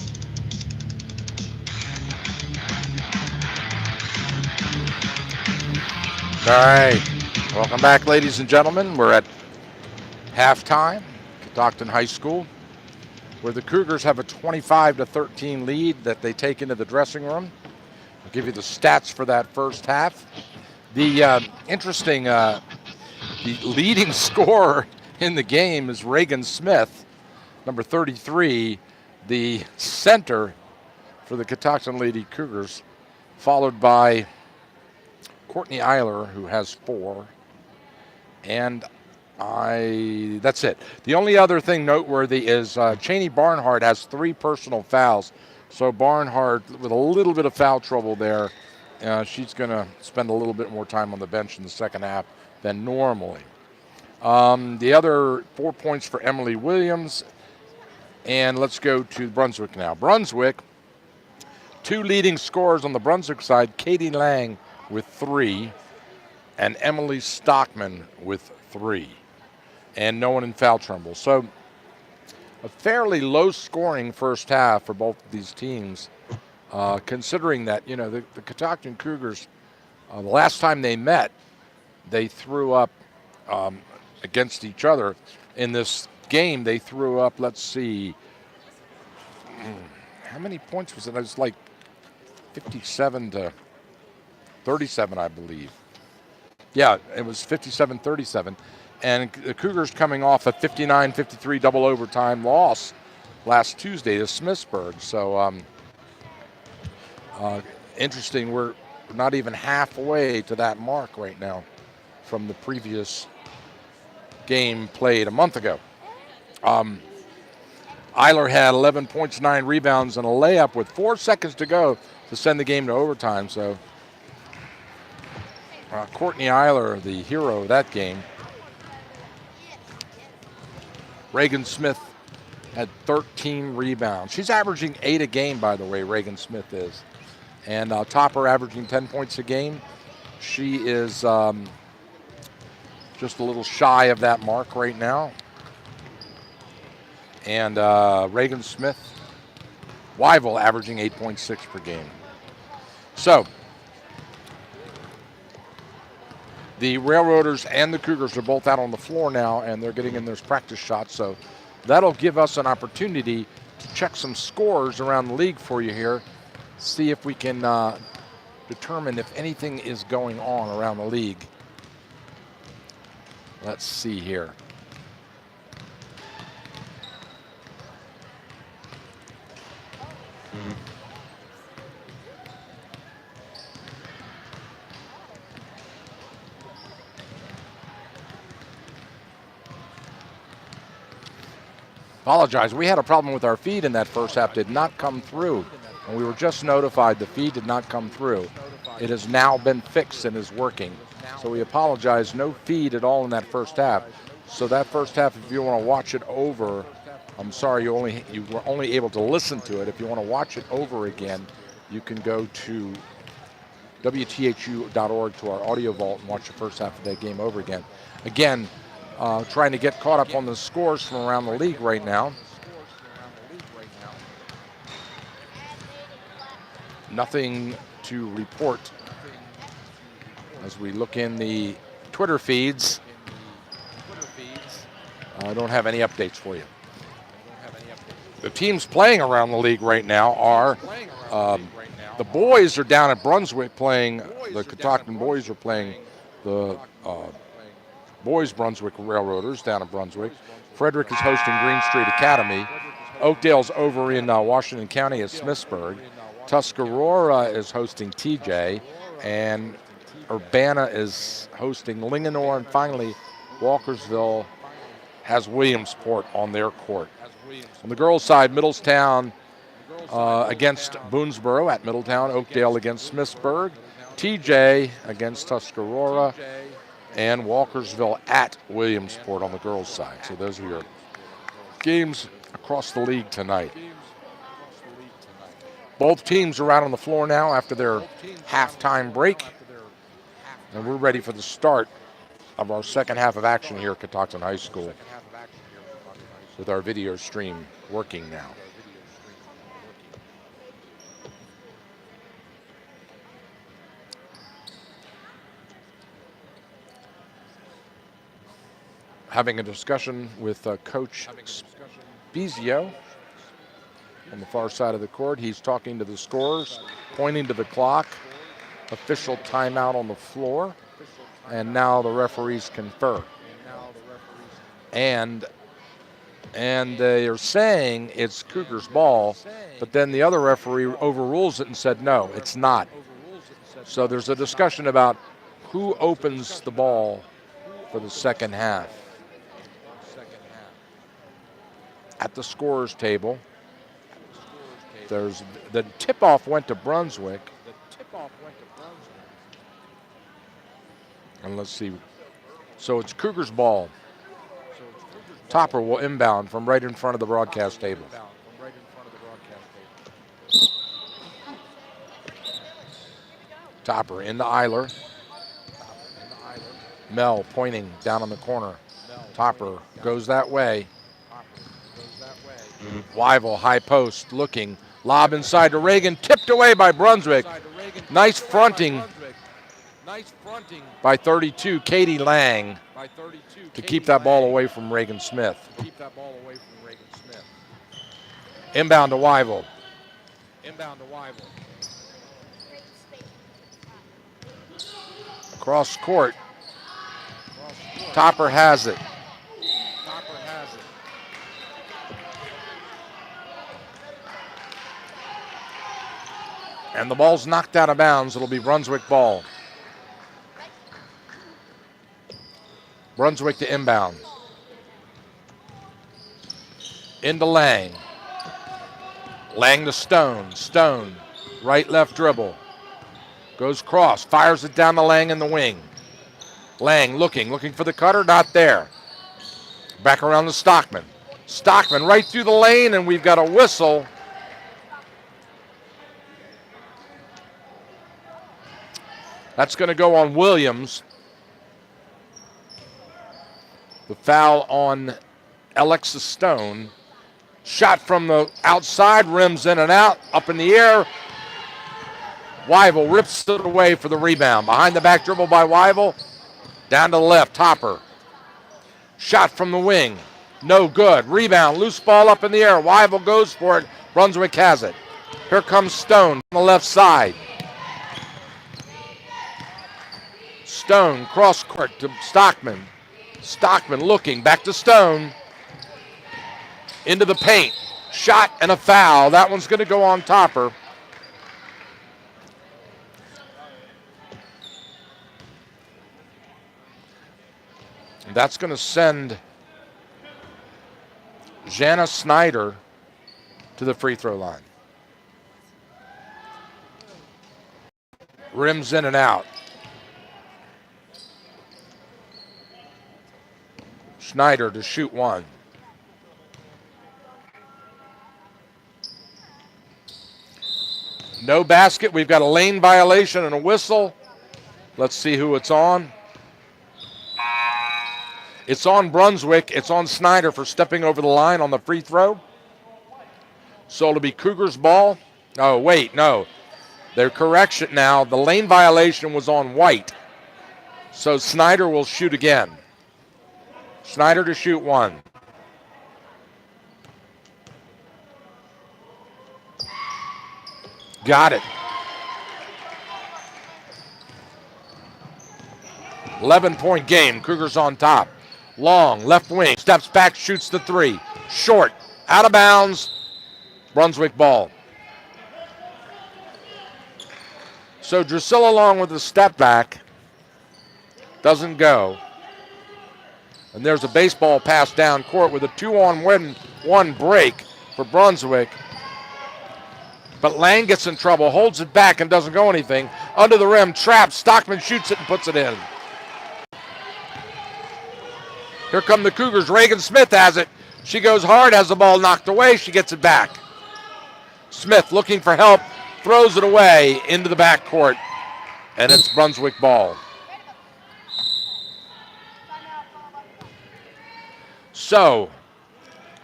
E: All right. Welcome back, ladies and gentlemen. We're at halftime, Catoctin High School, where the Cougars have a 25-13 lead that they take into the dressing room. I'll give you the stats for that first half. The leading scorer in the game is Reagan Smith, number 33, the center for the Catoctin Lady Cougars, followed by Courtney Eiler, who has 4. And that's it. The only other thing noteworthy is Cheney Barnhart has 3 personal fouls. So Barnhart, with a little bit of foul trouble there, she's going to spend a little bit more time on the bench in the second half than normally. The other 4 points for Emily Williams. And let's go to Brunswick now. Brunswick, 2 leading scorers on the Brunswick side, Katie Lang with 3, and Emily Stockman with 3, and no one in foul trouble. So a fairly low-scoring first half for both of these teams, considering that, the Catoctin Cougars, the last time they met, they threw up against each other. In this game, they threw up, let's see, how many points was it? It was like 57-37, I believe. Yeah, it was 57-37. And the Cougars coming off a 59-53 double overtime loss last Tuesday to Smithsburg. So interesting. We're not even halfway to that mark right now from the previous game played a month ago. Eiler had 11 points, 9 rebounds, and a layup with 4 seconds to go to send the game to overtime. So Courtney Eiler, the hero of that game. Reagan Smith had 13 rebounds. She's averaging 8 a game, by the way, Reagan Smith is. And Topper averaging 10 points a game. She is just a little shy of that mark right now. And Reagan Smith, Wyville averaging 8.6 per game. So the Railroaders and the Cougars are both out on the floor now, and they're getting in their practice shots. So that'll give us an opportunity to check some scores around the league for you here, see if we can determine if anything is going on around the league. Let's see here. Apologize. We had a problem with our feed in that first half. Did not come through. And we were just notified the feed did not come through. It has now been fixed and is working. So we apologize. No feed at all in that first half. So that first half, if you want to watch it over, I'm sorry you were only able to listen to it. If you want to watch it over again, you can go to WTHU.org to our audio vault and watch the first half of that game over again. Again, trying to get caught up on the scores from around the league right now. Nothing to report as we look in the Twitter feeds. I don't have any updates for you. The teams playing around the league right now are the boys are down at Brunswick playing, the Catoctin boys are playing the boys Brunswick Railroaders down at Brunswick. Frederick is hosting Green Street Academy. Oakdale's over in Washington County at Smithsburg. Tuscarora is hosting TJ, and Urbana is hosting Linganore, and finally Walkersville has Williamsport on their court. On the girls' side, Middletown against Boonesboro at Middletown, Oakdale against Smithsburg, TJ against Tuscarora, and Walkersville at Williamsport on the girls' side. So those are your games across the league tonight. Both teams are out on the floor now after their halftime break, and we're ready for the start of our second half of action here at Catoctin High School with our video stream working now. Having a discussion with Coach Spezio on the far side of the court. He's talking to the scorers, pointing to the clock. Official timeout on the floor. And now the referees confer. And they are saying it's Cougars ball, but then the other referee overrules it and said, no, it's not. So there's a discussion about who opens the ball for the second half. At the scorers table, there's the tip-off went to Brunswick. And let's see. So it's Cougars ball. Topper will inbound from right in front of the broadcast table. Topper into Eiler. Mel pointing down on the corner. Topper goes that way. Wyville, high post, looking. Lob inside to Reagan, tipped away by Brunswick. Nice fronting by 32, Katie Lang, to keep that ball away from Reagan Smith. Inbound to Wyville. Cross court. Topper has it. And the ball's knocked out of bounds. It'll be Brunswick ball. Brunswick to inbound. Into Lang. Lang to Stone. Stone, right, left dribble. Goes cross, fires it down to Lang in the wing. Lang looking for the cutter, not there. Back around to Stockman. Stockman right through the lane, and we've got a whistle. That's going to go on Williams. The foul on Alexis Stone. Shot from the outside, rims in and out, up in the air. Wyville rips it away for the rebound. Behind the back dribble by Wyville. Down to the left, Topper. Shot from the wing. No good. Rebound, loose ball up in the air. Wyville goes for it. Brunswick has it. Here comes Stone on the left side. Stone, cross court to Stockman. Stockman looking, back to Stone. Into the paint. Shot and a foul. That one's going to go on Topper. And that's going to send Jana Snyder to the free throw line. Rims in and out. Schneider to shoot one. No basket. We've got a lane violation and a whistle. Let's see who it's on. It's on Brunswick. It's on Snyder for stepping over the line on the free throw. So it'll be Cougars' ball. Oh, wait, no. Their correction now. The lane violation was on White. So Snyder will shoot again. Snyder to shoot one. Got it. 11-point game. Cougars on top. Long, left wing. Steps back, shoots the three. Short. Out of bounds. Brunswick ball. So Drusilla Long with the step back. Doesn't go. And there's a baseball pass down court with a 2-on-1 break for Brunswick. But Lang gets in trouble, holds it back and doesn't go anything. Under the rim, trapped. Stockman shoots it and puts it in. Here come the Cougars. Reagan Smith has it. She goes hard, has the ball knocked away. She gets it back. Smith looking for help, throws it away into the backcourt, and it's Brunswick ball. So,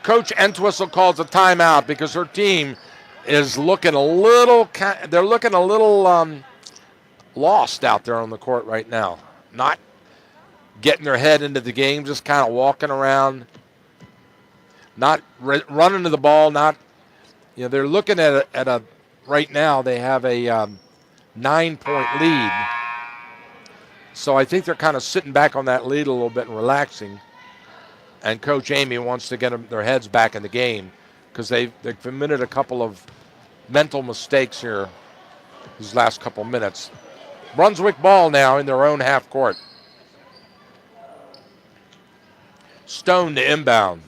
E: Coach Entwistle calls a timeout because her team is looking a little, lost out there on the court right now. Not getting their head into the game, just kind of walking around, not running to the ball, not, they're looking at a right now they have a 9-point lead. So I think they're kind of sitting back on that lead a little bit and relaxing. And Coach Amy wants to get their heads back in the game because they've committed a couple of mental mistakes here these last couple minutes. Brunswick ball now in their own half court. Stone to inbound.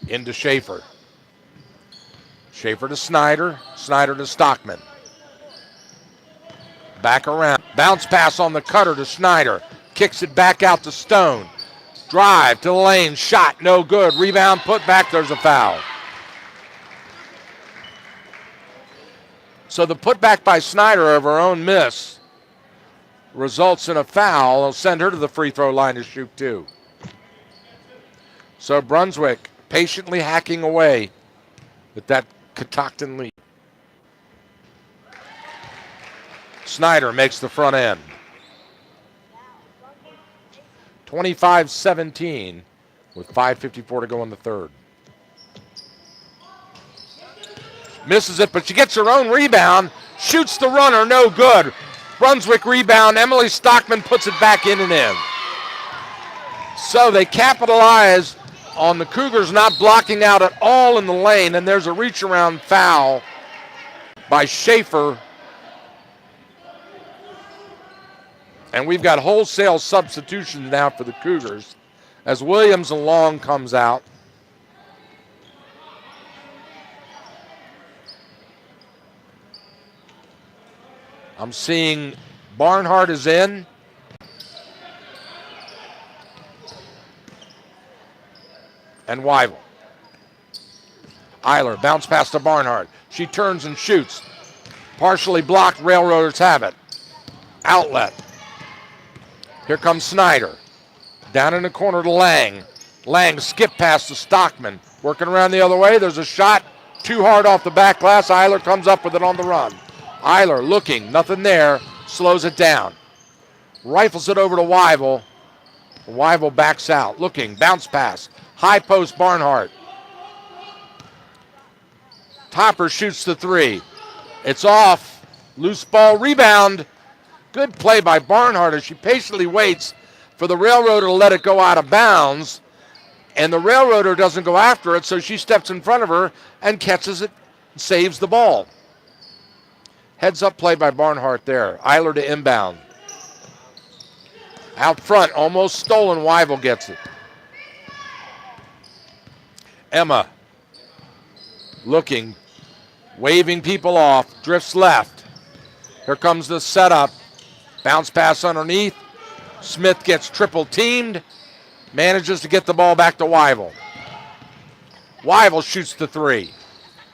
E: Into Schaefer. Schaefer to Snyder. Snyder to Stockman. Back around. Bounce pass on the cutter to Snyder. Kicks it back out to Stone. Drive to the lane. Shot no good. Rebound put back. There's a foul. So the putback by Snyder of her own miss results in a foul. It'll send her to the free throw line to shoot two. So Brunswick patiently hacking away with that Catoctin lead. Snyder makes the front end. 25-17 with 5:54 to go in the third. Misses it, but she gets her own rebound. Shoots the runner, no good. Brunswick rebound. Emily Stockman puts it back in and in. So they capitalize on the Cougars not blocking out at all in the lane, and there's a reach-around foul by Schaefer. And we've got wholesale substitutions now for the Cougars as Williams and Long comes out. I'm seeing Barnhart is in. And Weibel. Eiler, bounce pass to Barnhart. She turns and shoots. Partially blocked, Railroaders have it. Outlet. Here comes Snyder. Down in the corner to Lang. Lang skip pass to Stockman. Working around the other way. There's a shot. Too hard off the back glass. Eiler comes up with it on the run. Eiler looking. Nothing there. Slows it down. Rifles it over to Weibel. Weibel backs out. Looking. Bounce pass. High post Barnhart. Topper shoots the three. It's off. Loose ball rebound. Good play by Barnhart as she patiently waits for the Railroader to let it go out of bounds. And the Railroader doesn't go after it, so she steps in front of her and catches it and saves the ball. Heads up play by Barnhart there. Eiler to inbound. Out front, almost stolen. Weibel gets it. Emma looking, waving people off, drifts left. Here comes the setup. Bounce pass underneath. Smith gets triple teamed. Manages to get the ball back to Wyville. Wyville shoots the three.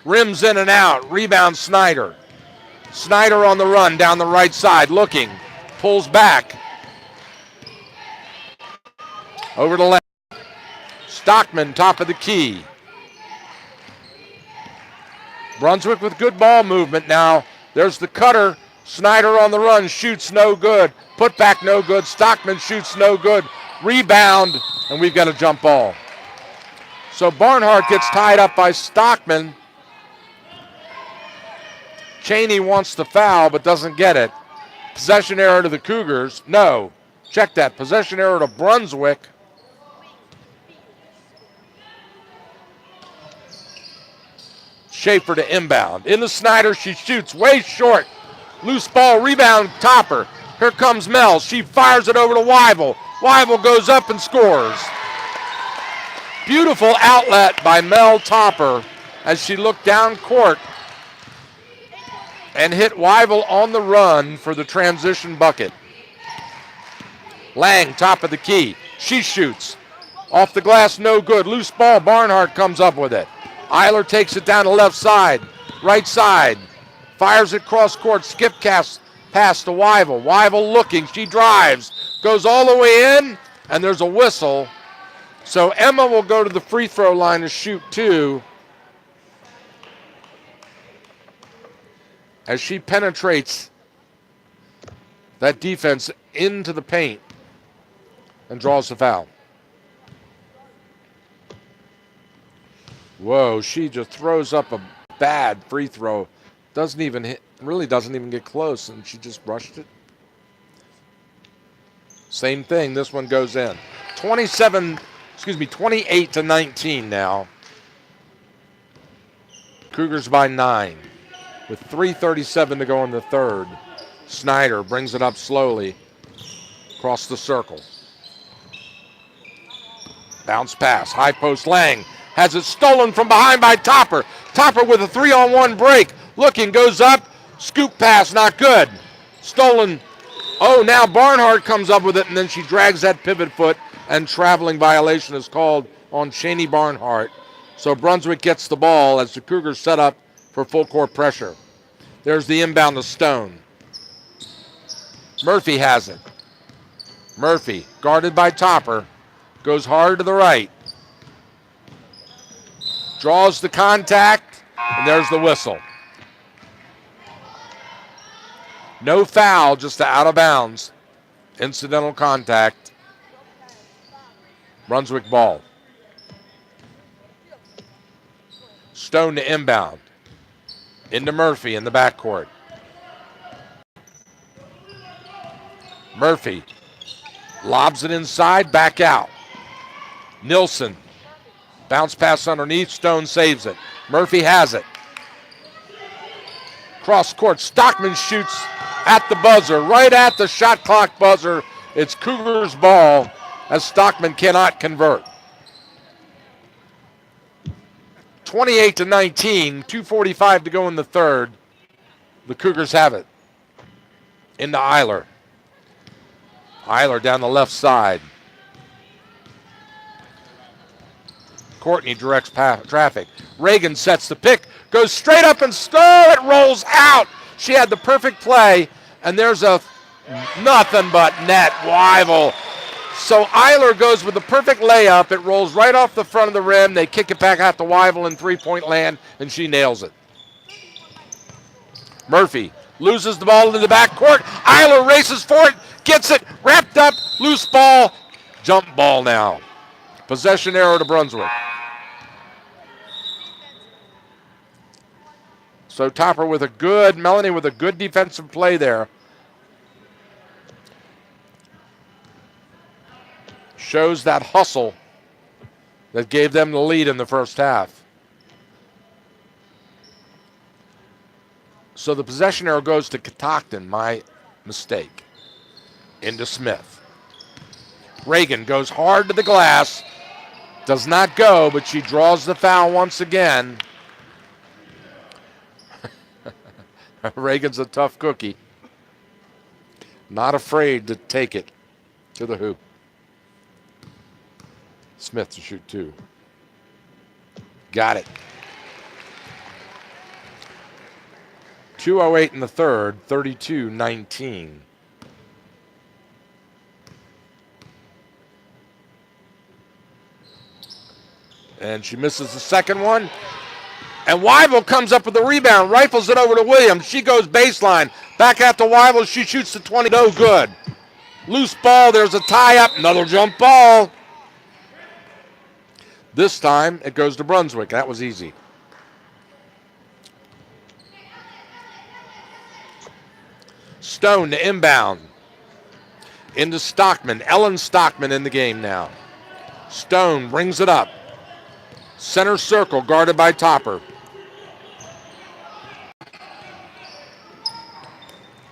E: Rims in and out. Rebound Snyder. Snyder on the run down the right side. Looking. Pulls back. Over to left. Stockman, top of the key. Brunswick with good ball movement now. There's the cutter. Snyder on the run. Shoots no good. Put back no good. Stockman shoots no good. Rebound. And we've got a jump ball. So Barnhart gets tied up by Stockman. Cheney wants the foul but doesn't get it. Possession error to the Cougars. No. Check that. Possession error to Brunswick. Schaefer to inbound. Into Snyder. She shoots way short. Loose ball. Rebound. Topper. Here comes Mel. She fires it over to Wyville. Wyville goes up and scores. Beautiful outlet by Mel Topper as she looked down court and hit Wyville on the run for the transition bucket. Lang, top of the key. She shoots. Off the glass, no good. Loose ball. Barnhart comes up with it. Eiler takes it down the left side. Right side. Fires it cross court. Skip pass to Wyville. Wyville looking. She drives. Goes all the way in, and there's a whistle. So Emma will go to the free throw line to shoot two as she penetrates that defense into the paint and draws the foul. Whoa, she just throws up a bad free throw. Doesn't even hit, really doesn't even get close, and she just brushed it. Same thing, this one goes in. 28 to 19 now. Cougars by 9 with 3:37 to go in the third. Snyder brings it up slowly across the circle. Bounce pass, high post. Lang has it stolen from behind by Topper. Topper with a 3-on-1 break. Looking, goes up, scoop pass, not good. Stolen. Oh, now Barnhart comes up with it, and then she drags that pivot foot, and traveling violation is called on Cheney Barnhart. So Brunswick gets the ball as the Cougars set up for full court pressure. There's the inbound to Stone. Murphy has it. Murphy, guarded by Topper, goes hard to the right. Draws the contact, and there's the whistle. No foul, just the out of bounds. Incidental contact. Brunswick ball. Stone to inbound. Into Murphy in the backcourt. Murphy lobs it inside, back out. Nilsson. Bounce pass underneath, Stone saves it. Murphy has it. Cross court, Stockman shoots at the buzzer, right at the shot clock buzzer. It's Cougars ball as Stockman cannot convert. 28 to 19, 2:45 to go in the third. The Cougars have it. Into Eiler. Eiler down the left side. Courtney directs traffic. Reagan sets the pick, goes straight up and it rolls out. She had the perfect play, and there's a nothing but net. Wyville. So Eiler goes with the perfect layup. It rolls right off the front of the rim. They kick it back out to Wyville in three-point land, and she nails it. Murphy loses the ball into the backcourt. Eiler races for it, gets it, wrapped up, loose ball, jump ball now. Possession error to Brunswick. So Topper with a good, Melanie with a good defensive play there. Shows that hustle that gave them the lead in the first half. So the possession arrow goes to Catoctin, my mistake. Into Smith. Reagan goes hard to the glass. Does not go, but she draws the foul once again. Reagan's a tough cookie. Not afraid to take it to the hoop. Smith to shoot 2. Got it. 2:08 in the third, 32-19. And she misses the second one. And Weibel comes up with the rebound, rifles it over to Williams. She goes baseline. Back out to Weibel. She shoots the 20. No good. Loose ball. There's a tie-up. Another jump ball. This time it goes to Brunswick. That was easy. Stone to inbound. Into Stockman. Ellen Stockman in the game now. Stone brings it up. Center circle guarded by Topper.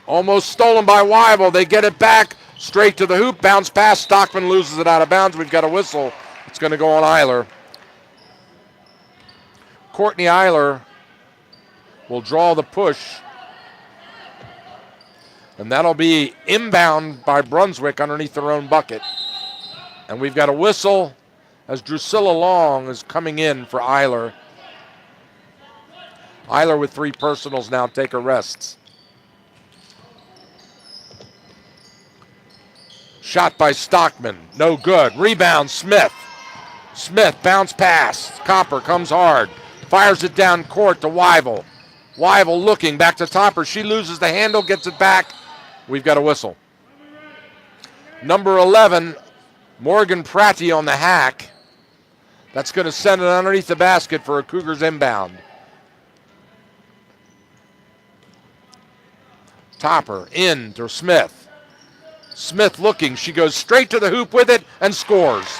E: Almost stolen by Weibel. They get it back straight to the hoop. Bounce pass. Stockman loses it out of bounds. We've got a whistle. It's going to go on Eiler. Courtney Eiler will draw the push. And that'll be inbound by Brunswick underneath their own bucket. And we've got a whistle as Drusilla Long is coming in for Eiler. Eiler with 3 personals now. Take her rests. Shot by Stockman. No good. Rebound, Smith. Smith, bounce pass. Copper comes hard. Fires it down court to Weibel. Weibel looking back to Topper. She loses the handle, gets it back. We've got a whistle. Number 11, Morgan Pratty on the hack. That's going to send it underneath the basket for a Cougars inbound. Topper in to Smith. Smith looking. She goes straight to the hoop with it and scores.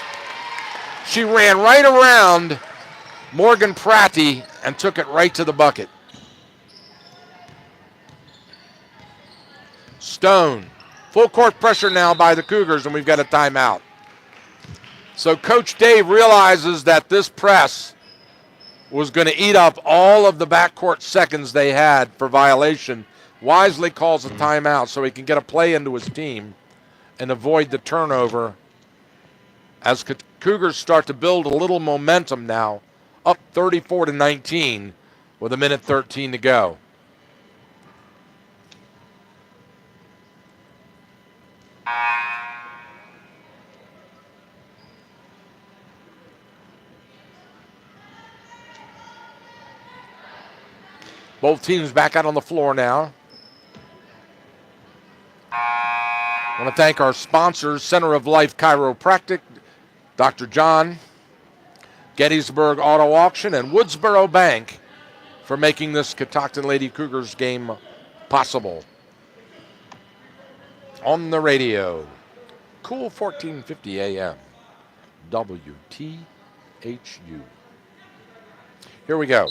E: She ran right around Morgan Pratty and took it right to the bucket. Stone. Full court pressure now by the Cougars, and we've got a timeout. So Coach Dave realizes that this press was going to eat up all of the backcourt seconds they had for violation. Wisely calls a timeout so he can get a play into his team and avoid the turnover as Cougars start to build a little momentum now, up 34-19 with 1:13 to go. Both teams back out on the floor now. I want to thank our sponsors, Center of Life Chiropractic, Dr. John, Gettysburg Auto Auction, and Woodsboro Bank for making this Catoctin Lady Cougars game possible. On the radio, Cool 1450 AM, WTHU. Here we go.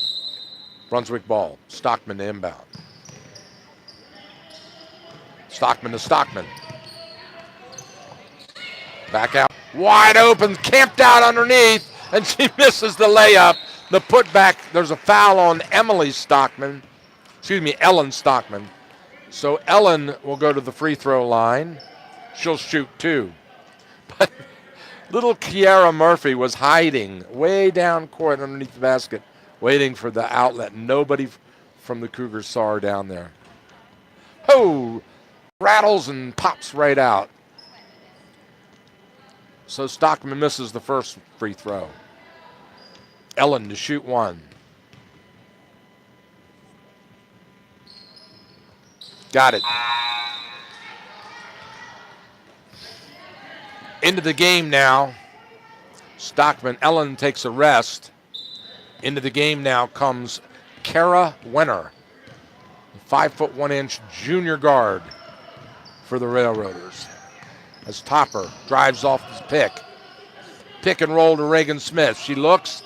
E: Brunswick ball. Stockman to inbound. Stockman to Stockman. Back out. Wide open. Camped out underneath. And she misses the layup. The putback. There's a foul on Ellen Stockman. So Ellen will go to the free throw line. She'll shoot 2. But little Kiara Murphy was hiding way down court underneath the basket, waiting for the outlet. Nobody from the Cougars saw her down there. Oh, rattles and pops right out. So Stockman misses the first free throw. Ellen to shoot 1. Got it. Into the game now. Stockman. Ellen takes a rest. Into the game now comes Kara Wenner, 5'1" junior guard for the Railroaders. As Topper drives off his pick. Pick and roll to Reagan Smith. She looks,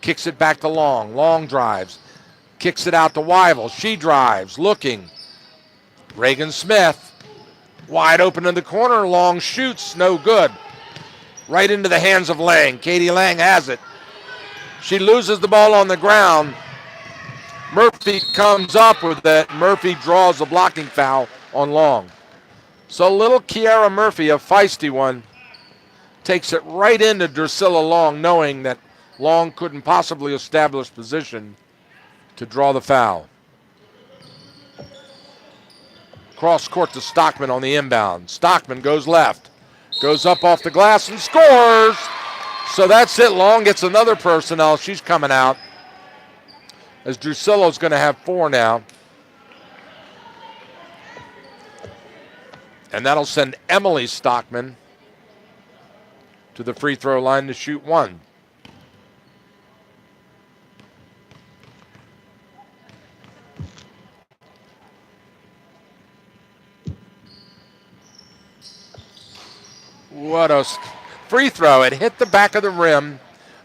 E: kicks it back to Long. Long drives, kicks it out to Weibel. She drives, looking. Reagan Smith, wide open in the corner. Long shoots, no good. Right into the hands of Lang. Katie Lang has it. She loses the ball on the ground. Murphy comes up with it. Murphy draws a blocking foul on Long. So little Kiara Murphy, a feisty one, takes it right into Drusilla Long, knowing that Long couldn't possibly establish position to draw the foul. Cross court to Stockman on the inbound. Stockman goes left, goes up off the glass and scores. So that's it. Long gets another personnel. She's coming out, as Drusilla's going to have 4 now. And that'll send Emily Stockman to the free throw line to shoot 1. What a free throw. It hit the back of the rim,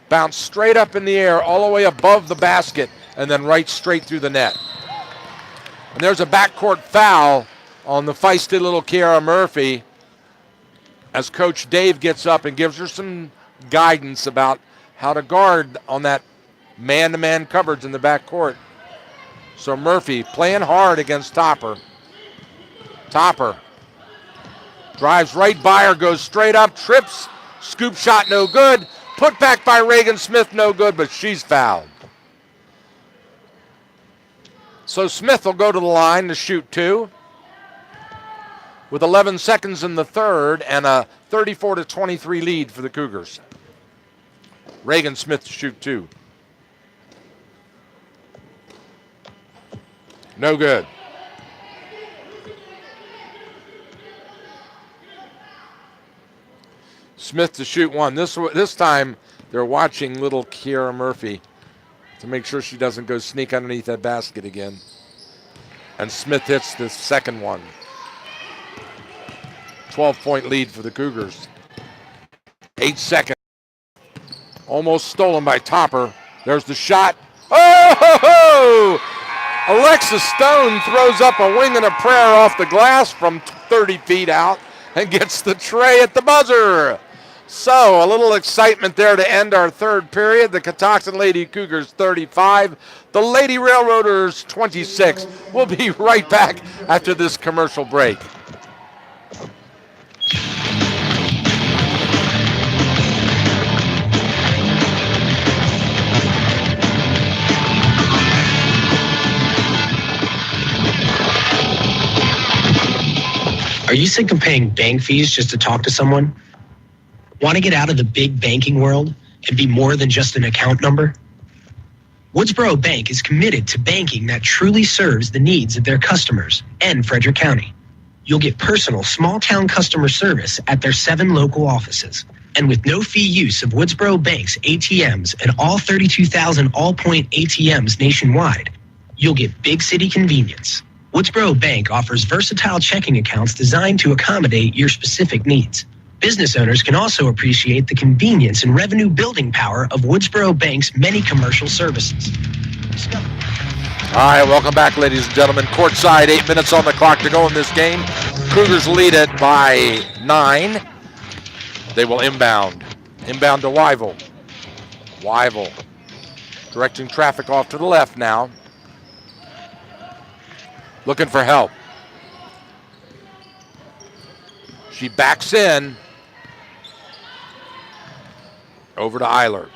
E: bounced straight up in the air, all the way above the basket, and then right straight through the net. And there's a backcourt foul on the feisty little Kiara Murphy, as Coach Dave gets up and gives her some guidance about how to guard on that man-to-man coverage in the backcourt. So Murphy playing hard against Topper. Topper drives right by her, goes straight up, trips, scoop shot no good, put back by Reagan Smith no good, but she's fouled. So Smith will go to the line to shoot 2. With 11 seconds in the third and a 34-23 lead for the Cougars. Reagan Smith to shoot 2. No good. Smith to shoot 1. This time they're watching little Kiara Murphy to make sure she doesn't go sneak underneath that basket again. And Smith hits the second one. 12-point lead for the Cougars. 8 seconds. Almost stolen by Topper. There's the shot. Oh! Alexis Stone throws up a wing and a prayer off the glass from 30 feet out and gets the tray at the buzzer. So a little excitement there to end our third period. The Catoctin Lady Cougars 35, the Lady Railroaders 26. We'll be right back after this commercial break.
L: Are you sick of paying bank fees just to talk to someone? Want to get out of the big banking world and be more than just an account number? Woodsboro Bank is committed to banking that truly serves the needs of their customers and Frederick County. You'll get personal small-town customer service at their 7 local offices. And with no-fee use of Woodsboro Bank's ATMs and all 32,000 all-point ATMs nationwide, you'll get big city convenience. Woodsboro Bank offers versatile checking accounts designed to accommodate your specific needs. Business owners can also appreciate the convenience and revenue building power of Woodsboro Bank's many commercial services.
E: All right, welcome back, ladies and gentlemen. Courtside, 8 minutes on the clock to go in this game. Cougars lead it by 9. They will inbound. Inbound to Wyville. Wyville directing traffic off to the left now. Looking for help. She backs in. Over to Eiler.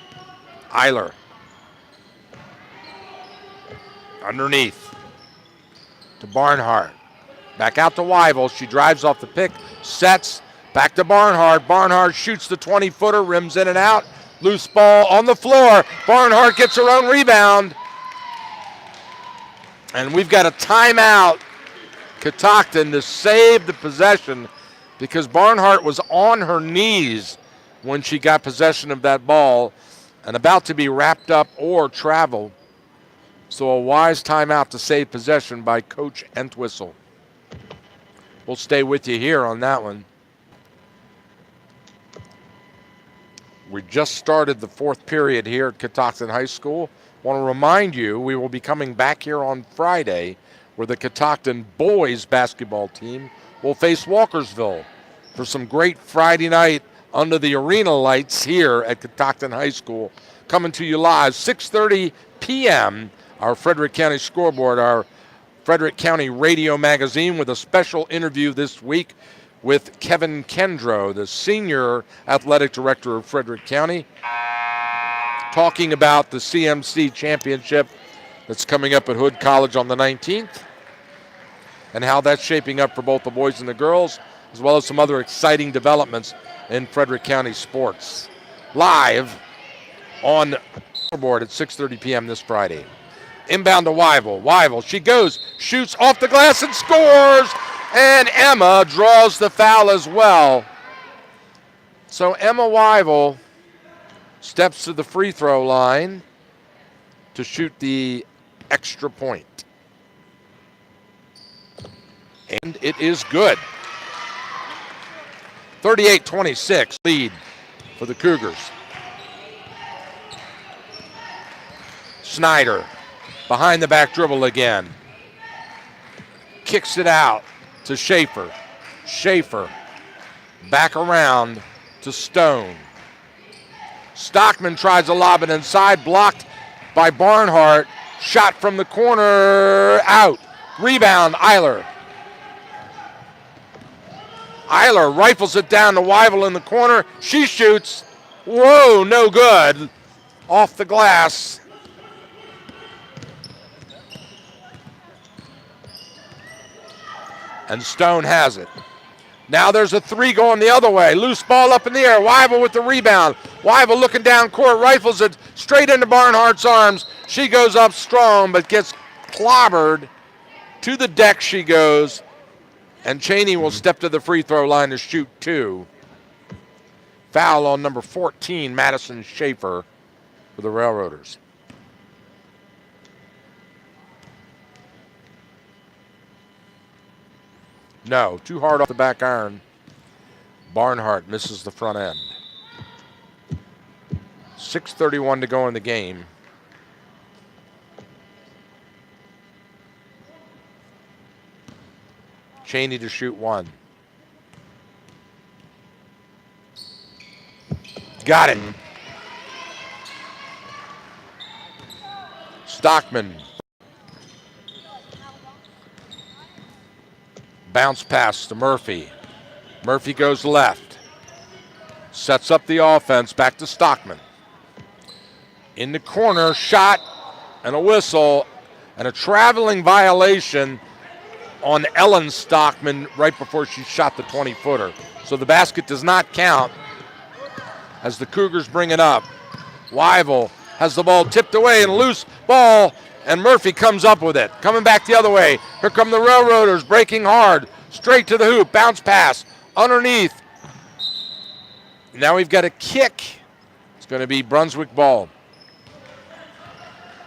E: Eiler. Underneath. To Barnhart. Back out to Wyville. She drives off the pick. Sets. Back to Barnhart. Barnhart shoots the 20-footer. Rims in and out. Loose ball on the floor. Barnhart gets her own rebound. And we've got a timeout, Catoctin, to save the possession because Barnhart was on her knees when she got possession of that ball and about to be wrapped up or travel. So a wise timeout to save possession by Coach Entwistle. We'll stay with you here on that one. We just started the fourth period here at Catoctin High School. Want to remind you, we will be coming back here on Friday where the Catoctin boys basketball team will face Walkersville for some great Friday night under the arena lights here at Catoctin High School. Coming to you live, 6:30 p.m., our Frederick County scoreboard, our Frederick County Radio Magazine with a special interview this week with Kevin Kendrow, the Senior Athletic Director of Frederick County, talking about the CMC Championship that's coming up at Hood College on the 19th and how that's shaping up for both the boys and the girls, as well as some other exciting developments in Frederick County sports. Live on board at 6:30 p.m. this Friday. Inbound to Wyville. Wyville, she goes, shoots off the glass and scores, and Emma draws the foul as well. So Emma Wyville steps to the free throw line to shoot the extra point. And it is good. 38-26 lead for the Cougars. Snyder behind the back dribble again. Kicks it out to Schaefer. Schaefer back around to Stone. Stockman tries to lob it inside, blocked by Barnhart. Shot from the corner, out. Rebound, Eiler. Eiler rifles it down to Wyville in the corner. She shoots. Whoa, no good. Off the glass. And Stone has it. Now there's a three going the other way. Loose ball up in the air. Wyville with the rebound. Wyville looking down court, rifles it straight into Barnhart's arms. She goes up strong, but gets clobbered. To the deck she goes. And Cheney will step to the free throw line to shoot two. Foul on number 14, Madison Schaefer, for the Railroaders. No, too hard off the back iron. Barnhart misses the front end. 6:31 to go in the game. Cheney to shoot one. Got it. Stockman. Bounce pass to Murphy. Murphy goes left. Sets up the offense. Back to Stockman. In the corner, shot and a whistle and a traveling violation on Ellen Stockman right before she shot the 20-footer. So the basket does not count as the Cougars bring it up. Wyville has the ball tipped away and loose ball, and Murphy comes up with it. Coming back the other way. Here come the Railroaders breaking hard. Straight to the hoop. Bounce pass. Underneath. Now we've got a kick. It's going to be Brunswick ball.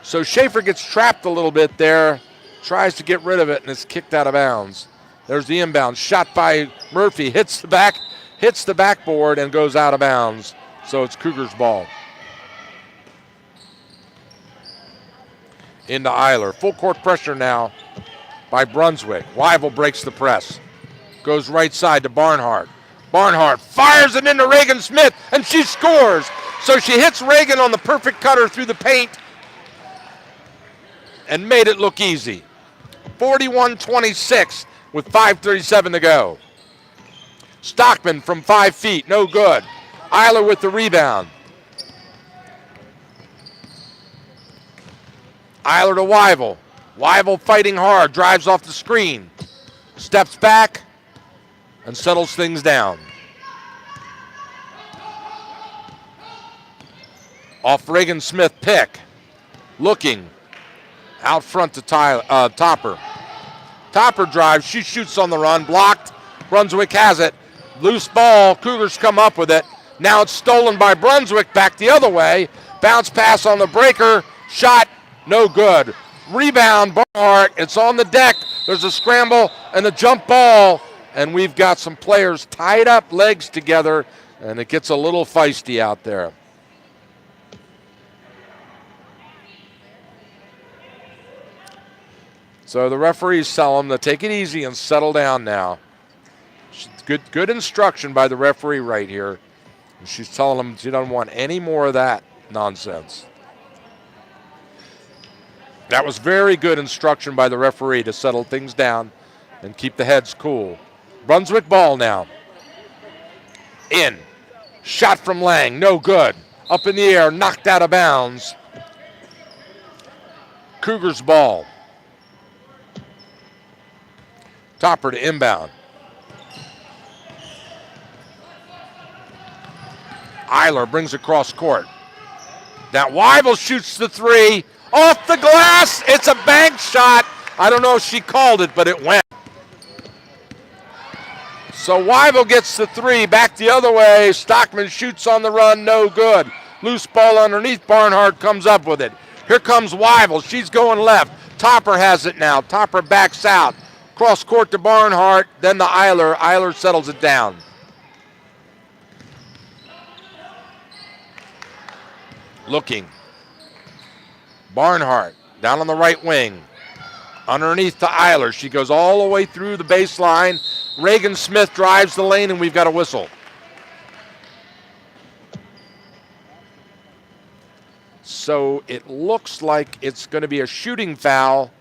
E: So Schaefer gets trapped a little bit there. Tries to get rid of it, and it's kicked out of bounds. There's the inbound. Shot by Murphy. Hits the backboard and goes out of bounds. So it's Cougars ball. Into Eiler. Full court pressure now by Brunswick. Wyville breaks the press. Goes right side to Barnhart. Barnhart fires it into Reagan Smith, and she scores. So she hits Reagan on the perfect cutter through the paint and made it look easy. 41-26 with 5:37 to go. Stockman from 5 feet, no good. Eiler with the rebound. Eiler to Wyville. Wyville fighting hard, drives off the screen. Steps back and settles things down. Off Reagan Smith pick. Looking. Out front to Topper. Topper drives. She shoots on the run. Blocked. Brunswick has it. Loose ball. Cougars come up with it. Now it's stolen by Brunswick. Back the other way. Bounce pass on the breaker. Shot. No good. Rebound. Barnhart. It's on the deck. There's a scramble and a jump ball. And we've got some players tied up, legs together. And it gets a little feisty out there. So the referees tell them to take it easy and settle down now. Good instruction by the referee right here. And she's telling them she doesn't want any more of that nonsense. That was very good instruction by the referee to settle things down and keep the heads cool. Brunswick ball now. In. Shot from Lang, no good. Up in the air, knocked out of bounds. Cougars ball. Topper to inbound. Eiler brings across court. Now Weibel shoots the three. Off the glass. It's a bank shot. I don't know if she called it, but it went. So Weibel gets the three. Back the other way. Stockman shoots on the run. No good. Loose ball underneath. Barnhart comes up with it. Here comes Weibel. She's going left. Topper has it now. Topper backs out. Cross court to Barnhart. Then to Eiler. Eiler settles it down. Looking. Barnhart down on the right wing. Underneath to Eiler. She goes all the way through the baseline. Reagan Smith drives the lane, and we've got a whistle. So it looks like it's going to be a shooting foul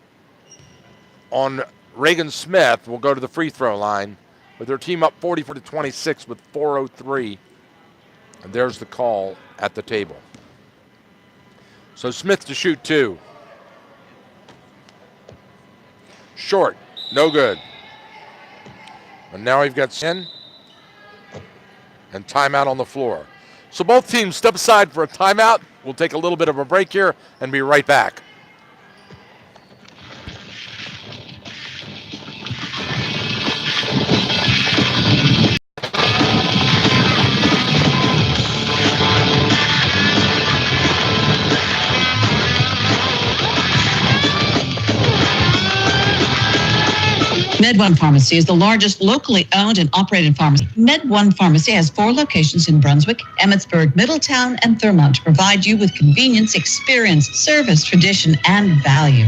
E: on Reagan Smith. Will go to the free throw line with their team up 44-26 with 4:03. And there's the call at the table. So Smith to shoot two. Short, no good. And now we've got Sin and timeout on the floor. So both teams step aside for a timeout. We'll take a little bit of a break here and be right back.
K: MedOne Pharmacy is the largest locally owned and operated pharmacy. MedOne Pharmacy has 4 locations in Brunswick, Emmitsburg, Middletown, and Thurmont to provide you with convenience, experience, service, tradition, and value.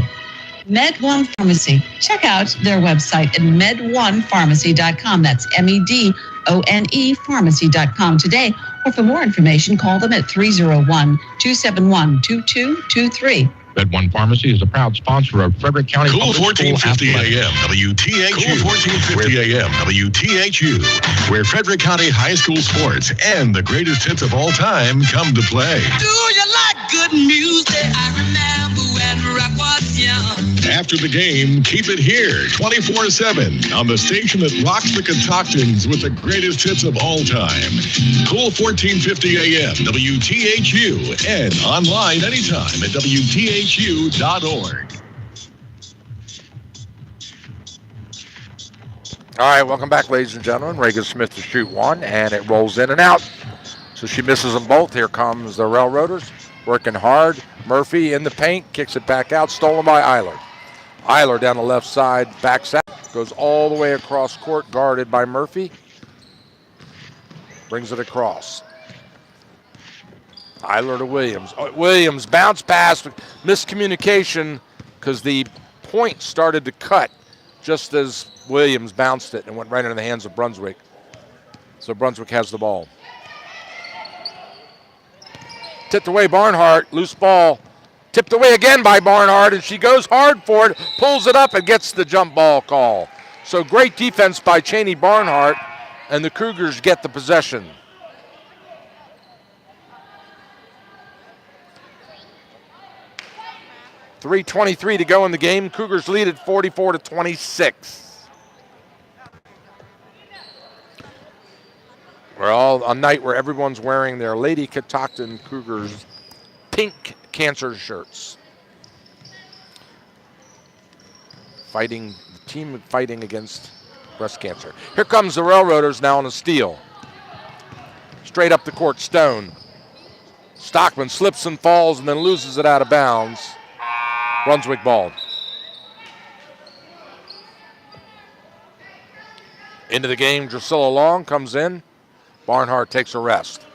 K: MedOne Pharmacy. Check out their website at medonepharmacy.com. That's MEDONE pharmacy.com today. Or for more information, call them at 301-271-2223.
F: MedOne Pharmacy is a proud sponsor of Frederick County
S: Cool
F: Public
S: 1450
F: School
S: AM, WTHU. Cool 1450 AM, WTHU, where Frederick County High School sports and the greatest hits of all time come to play.
T: Do you like good music? I remember when rock was young.
S: After the game, keep it here 24/7 on the station that rocks the Catoctins with the greatest hits of all time. Cool 1450 AM, WTHU, and online anytime at WTHU.org.
E: All right, welcome back, ladies and gentlemen. Reagan Smith to shoot one, and it rolls in and out. So she misses them both. Here comes the Railroaders, working hard. Murphy in the paint, kicks it back out, stolen by Eiler. Eiler down the left side, backs out, goes all the way across court, guarded by Murphy. Brings it across. Eiler to Williams. Williams bounce pass, miscommunication because the point started to cut just as Williams bounced it and went right into the hands of Brunswick. So Brunswick has the ball. Tipped away Barnhart, loose ball. Tipped away again by Barnhart, and she goes hard for it, pulls it up, and gets the jump ball call. So great defense by Cheney Barnhart, and the Cougars get the possession. .323 to go in the game. Cougars lead at 44-26. We're all a night where everyone's wearing their Lady Catoctin Cougars pink cancer shirts. The team fighting against breast cancer. Here comes the Railroaders now on a steal. Straight up the court, Stone. Stockman slips and falls and then loses it out of bounds. Brunswick ball. Into the game, Drusilla Long comes in. Barnhart takes a rest.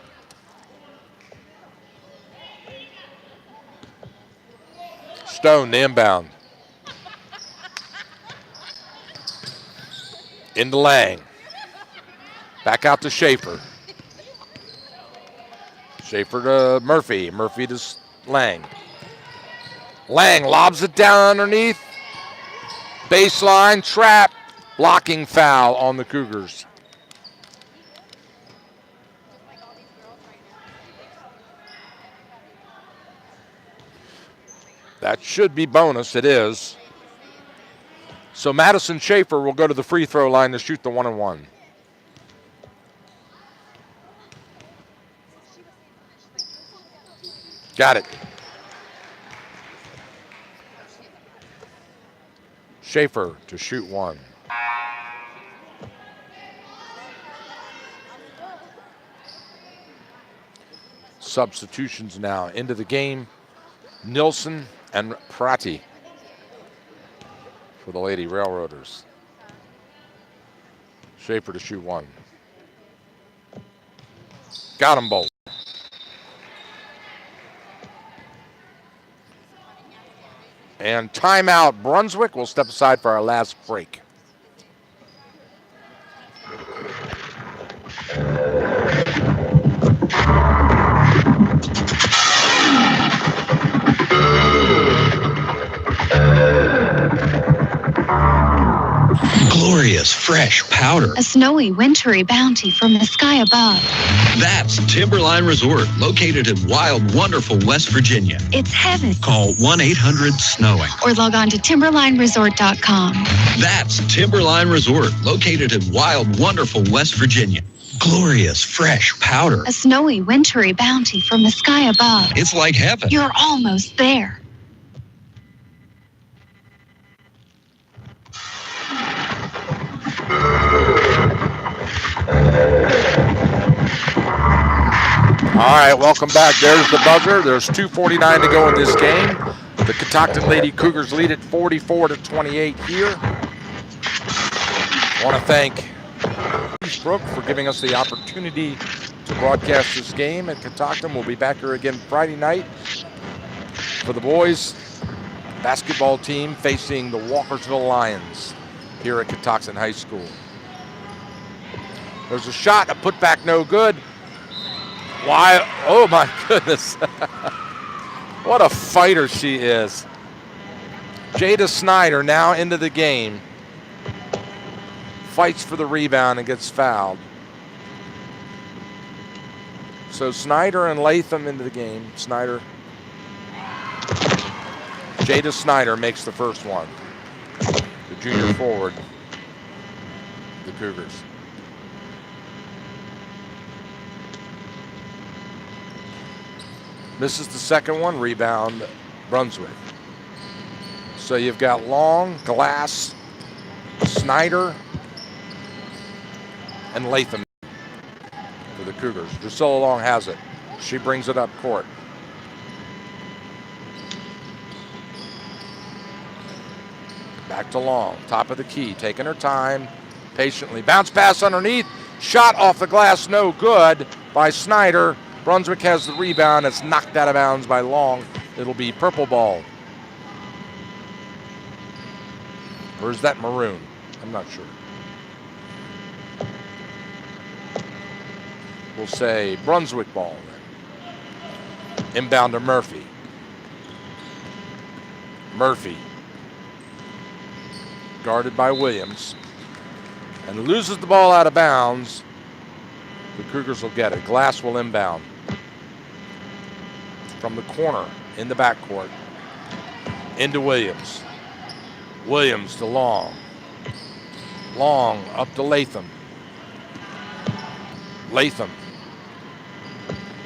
E: Stone, the inbound. Into Lang. Back out to Schaefer. Schaefer to Murphy. Murphy to Lang. Lang lobs it down underneath. Baseline, trap, blocking foul on the Cougars. That should be bonus. It is. So Madison Schaefer will go to the free throw line to shoot the 1-and-1. Got it. Schaefer to shoot 1. Substitutions now into the game. Nilsson and Prati for the Lady Railroaders. Schaefer to shoot 1. Got them both. And timeout. Brunswick will step aside for our last break.
G: Glorious, fresh powder.
U: A snowy, wintry bounty from the sky above.
G: That's Timberline Resort, located in wild, wonderful West Virginia.
U: It's heaven.
G: Call 1-800-SNOWING.
U: Or log on to timberlineresort.com.
G: That's Timberline Resort, located in wild, wonderful West Virginia. Glorious, fresh powder.
U: A snowy, wintry bounty from the sky above.
G: It's like heaven.
U: You're almost there.
E: All right, welcome back. There's the buzzer. There's 2:49 to go in this game. The Catoctin Lady Cougars lead it 44-28 here. I want to thank Brooke for giving us the opportunity to broadcast this game at Catoctin. We'll be back here again Friday night for the boys basketball team facing the Walkersville Lions here at Catoctin High School. There's a shot, a putback, no good. Why? Oh my goodness. What a fighter she is. Jada Snyder now into the game. Fights for the rebound and gets fouled. So Snyder and Latham into the game. Jada Snyder makes the first one. The junior forward, the Cougars. Misses the second one, rebound, Brunswick. So you've got Long, Glass, Snyder, and Latham for the Cougars. Drusilla Long has it. She brings it up court. Back to Long, top of the key, taking her time, patiently. Bounce pass underneath, shot off the glass, no good by Snyder. Brunswick has the rebound. It's knocked out of bounds by Long. It'll be purple ball. Or is that maroon? I'm not sure. We'll say Brunswick ball then. Inbound to Murphy. Murphy. Guarded by Williams. And loses the ball out of bounds. The Cougars will get it. Glass will inbound. From the corner in the backcourt. Into Williams. Williams to Long. Long up to Latham. Latham.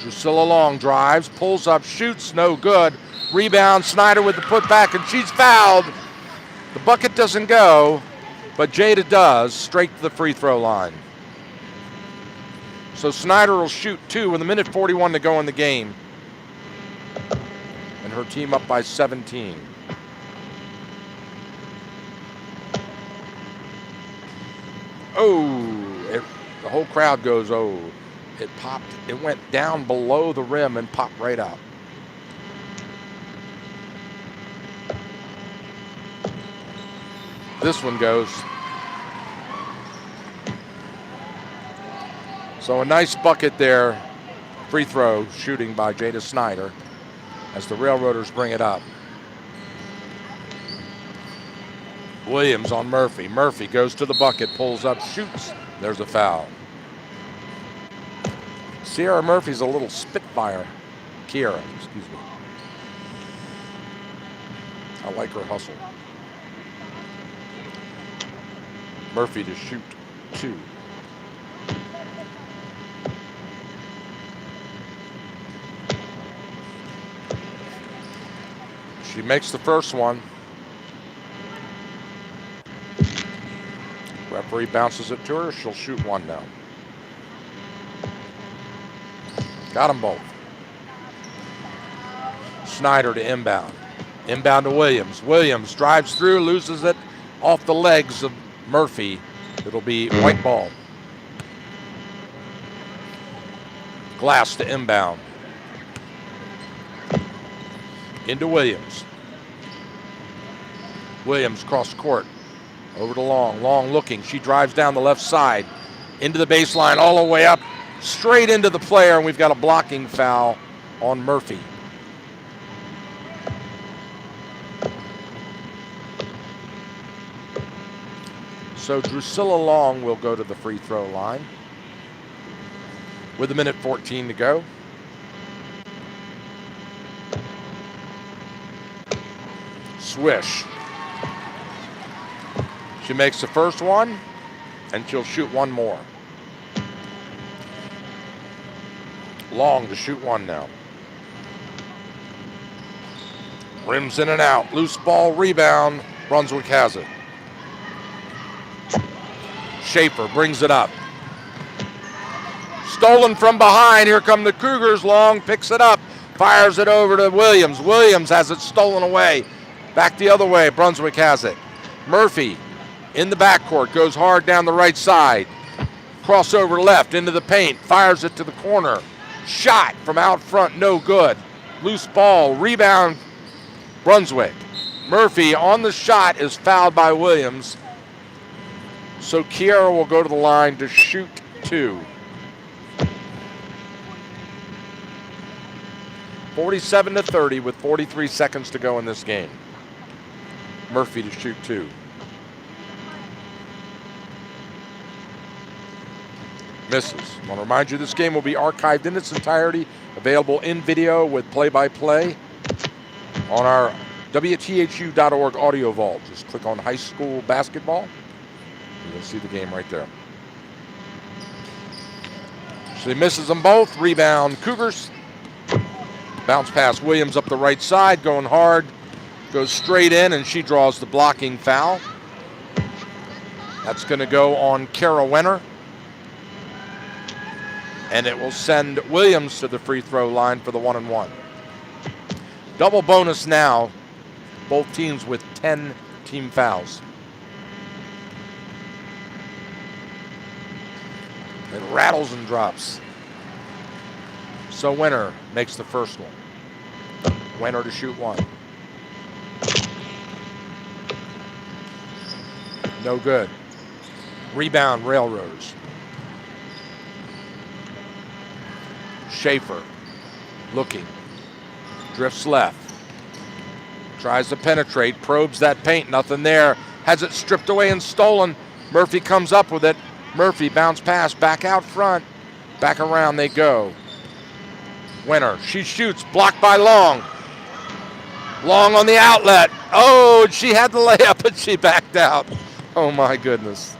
E: Drusilla Long drives, pulls up, shoots, no good. Rebound, Snyder with the putback, and she's fouled. The bucket doesn't go, but Jada does, straight to the free throw line. So Snyder will shoot 2 with 1:41 to go in the game. And her team up by 17. Oh, the whole crowd goes, oh. It popped, it went down below the rim and popped right out. This one goes. So a nice bucket there. Free throw shooting by Jada Snyder as the Railroaders bring it up. Williams on Murphy. Murphy goes to the bucket, pulls up, shoots. There's a foul. Sierra Murphy's a little spitfire. Kiera, excuse me. I like her hustle. Murphy to shoot 2. She makes the first one. Referee bounces it to her. She'll shoot 1 now. Got them both. Snyder to inbound. Inbound to Williams. Williams drives through, loses it off the legs of Murphy. It'll be white ball. Glass to inbound. Into Williams. Williams cross court. Over to Long. Long looking. She drives down the left side. Into the baseline, all the way up. Straight into the player, and we've got a blocking foul on Murphy. So Drusilla Long will go to the free throw line with 1:14 to go. Swish. She makes the first one, and she'll shoot 1 more. Long to shoot 1 now. Rims in and out. Loose ball, rebound. Brunswick has it. Schaefer brings it up. Stolen from behind. Here come the Cougars. Long picks it up. Fires it over to Williams. Williams has it stolen away. Back the other way. Brunswick has it. Murphy in the backcourt. Goes hard down the right side. Crossover left into the paint. Fires it to the corner. Shot from out front. No good. Loose ball. Rebound. Brunswick. Murphy on the shot is fouled by Williams. So Kiera will go to the line to shoot 2. 47-30 with 43 seconds to go in this game. Murphy to shoot 2. Misses. I want to remind you this game will be archived in its entirety, available in video with play-by-play on our WTHU.org audio vault. Just click on high school basketball, and you'll see the game right there. So he misses them both. Rebound, Cougars. Bounce pass, Williams up the right side, going hard. Goes straight in, and she draws the blocking foul. That's going to go on Kara Wenner. And it will send Williams to the free throw line for the 1-and-1. Double bonus now. Both teams with 10 team fouls. It rattles and drops. So Wenner makes the first one. Wenner to shoot 1. No good. Rebound, Railroaders. Schaefer looking. Drifts left. Tries to penetrate. Probes that paint. Nothing there. Has it stripped away and stolen. Murphy comes up with it. Murphy bounce pass back out front. Back around they go. Wenner. She shoots. Blocked by Long. Long on the outlet. Oh, she had the layup, but she backed out. Oh, my goodness.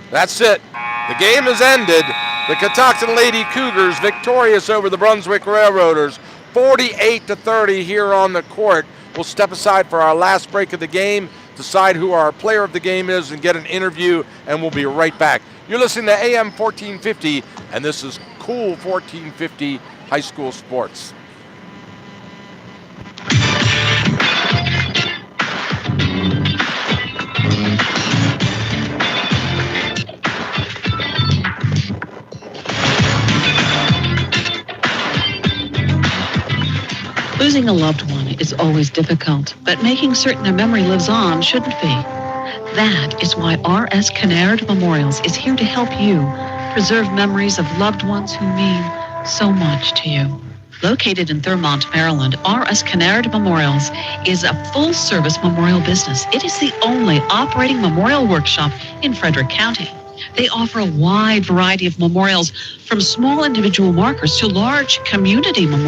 E: That's it. The game is ended. The Catoctin Lady Cougars victorious over the Brunswick Railroaders, 48-30 here on the court. We'll step aside for our last break of the game, decide who our player of the game is, and get an interview, and we'll be right back. You're listening to AM 1450, and this is Cool 1450 High School Sports.
K: Losing a loved one is always difficult, but making certain a memory lives on shouldn't be. That is why R.S. Kennard Memorials is here to help you preserve memories of loved ones who mean so much to you. Located in Thurmont, Maryland, R.S. Kennard Memorials is a full-service memorial business. It is the only operating memorial workshop in Frederick County. They offer a wide variety of memorials, from small individual markers to large community memorials.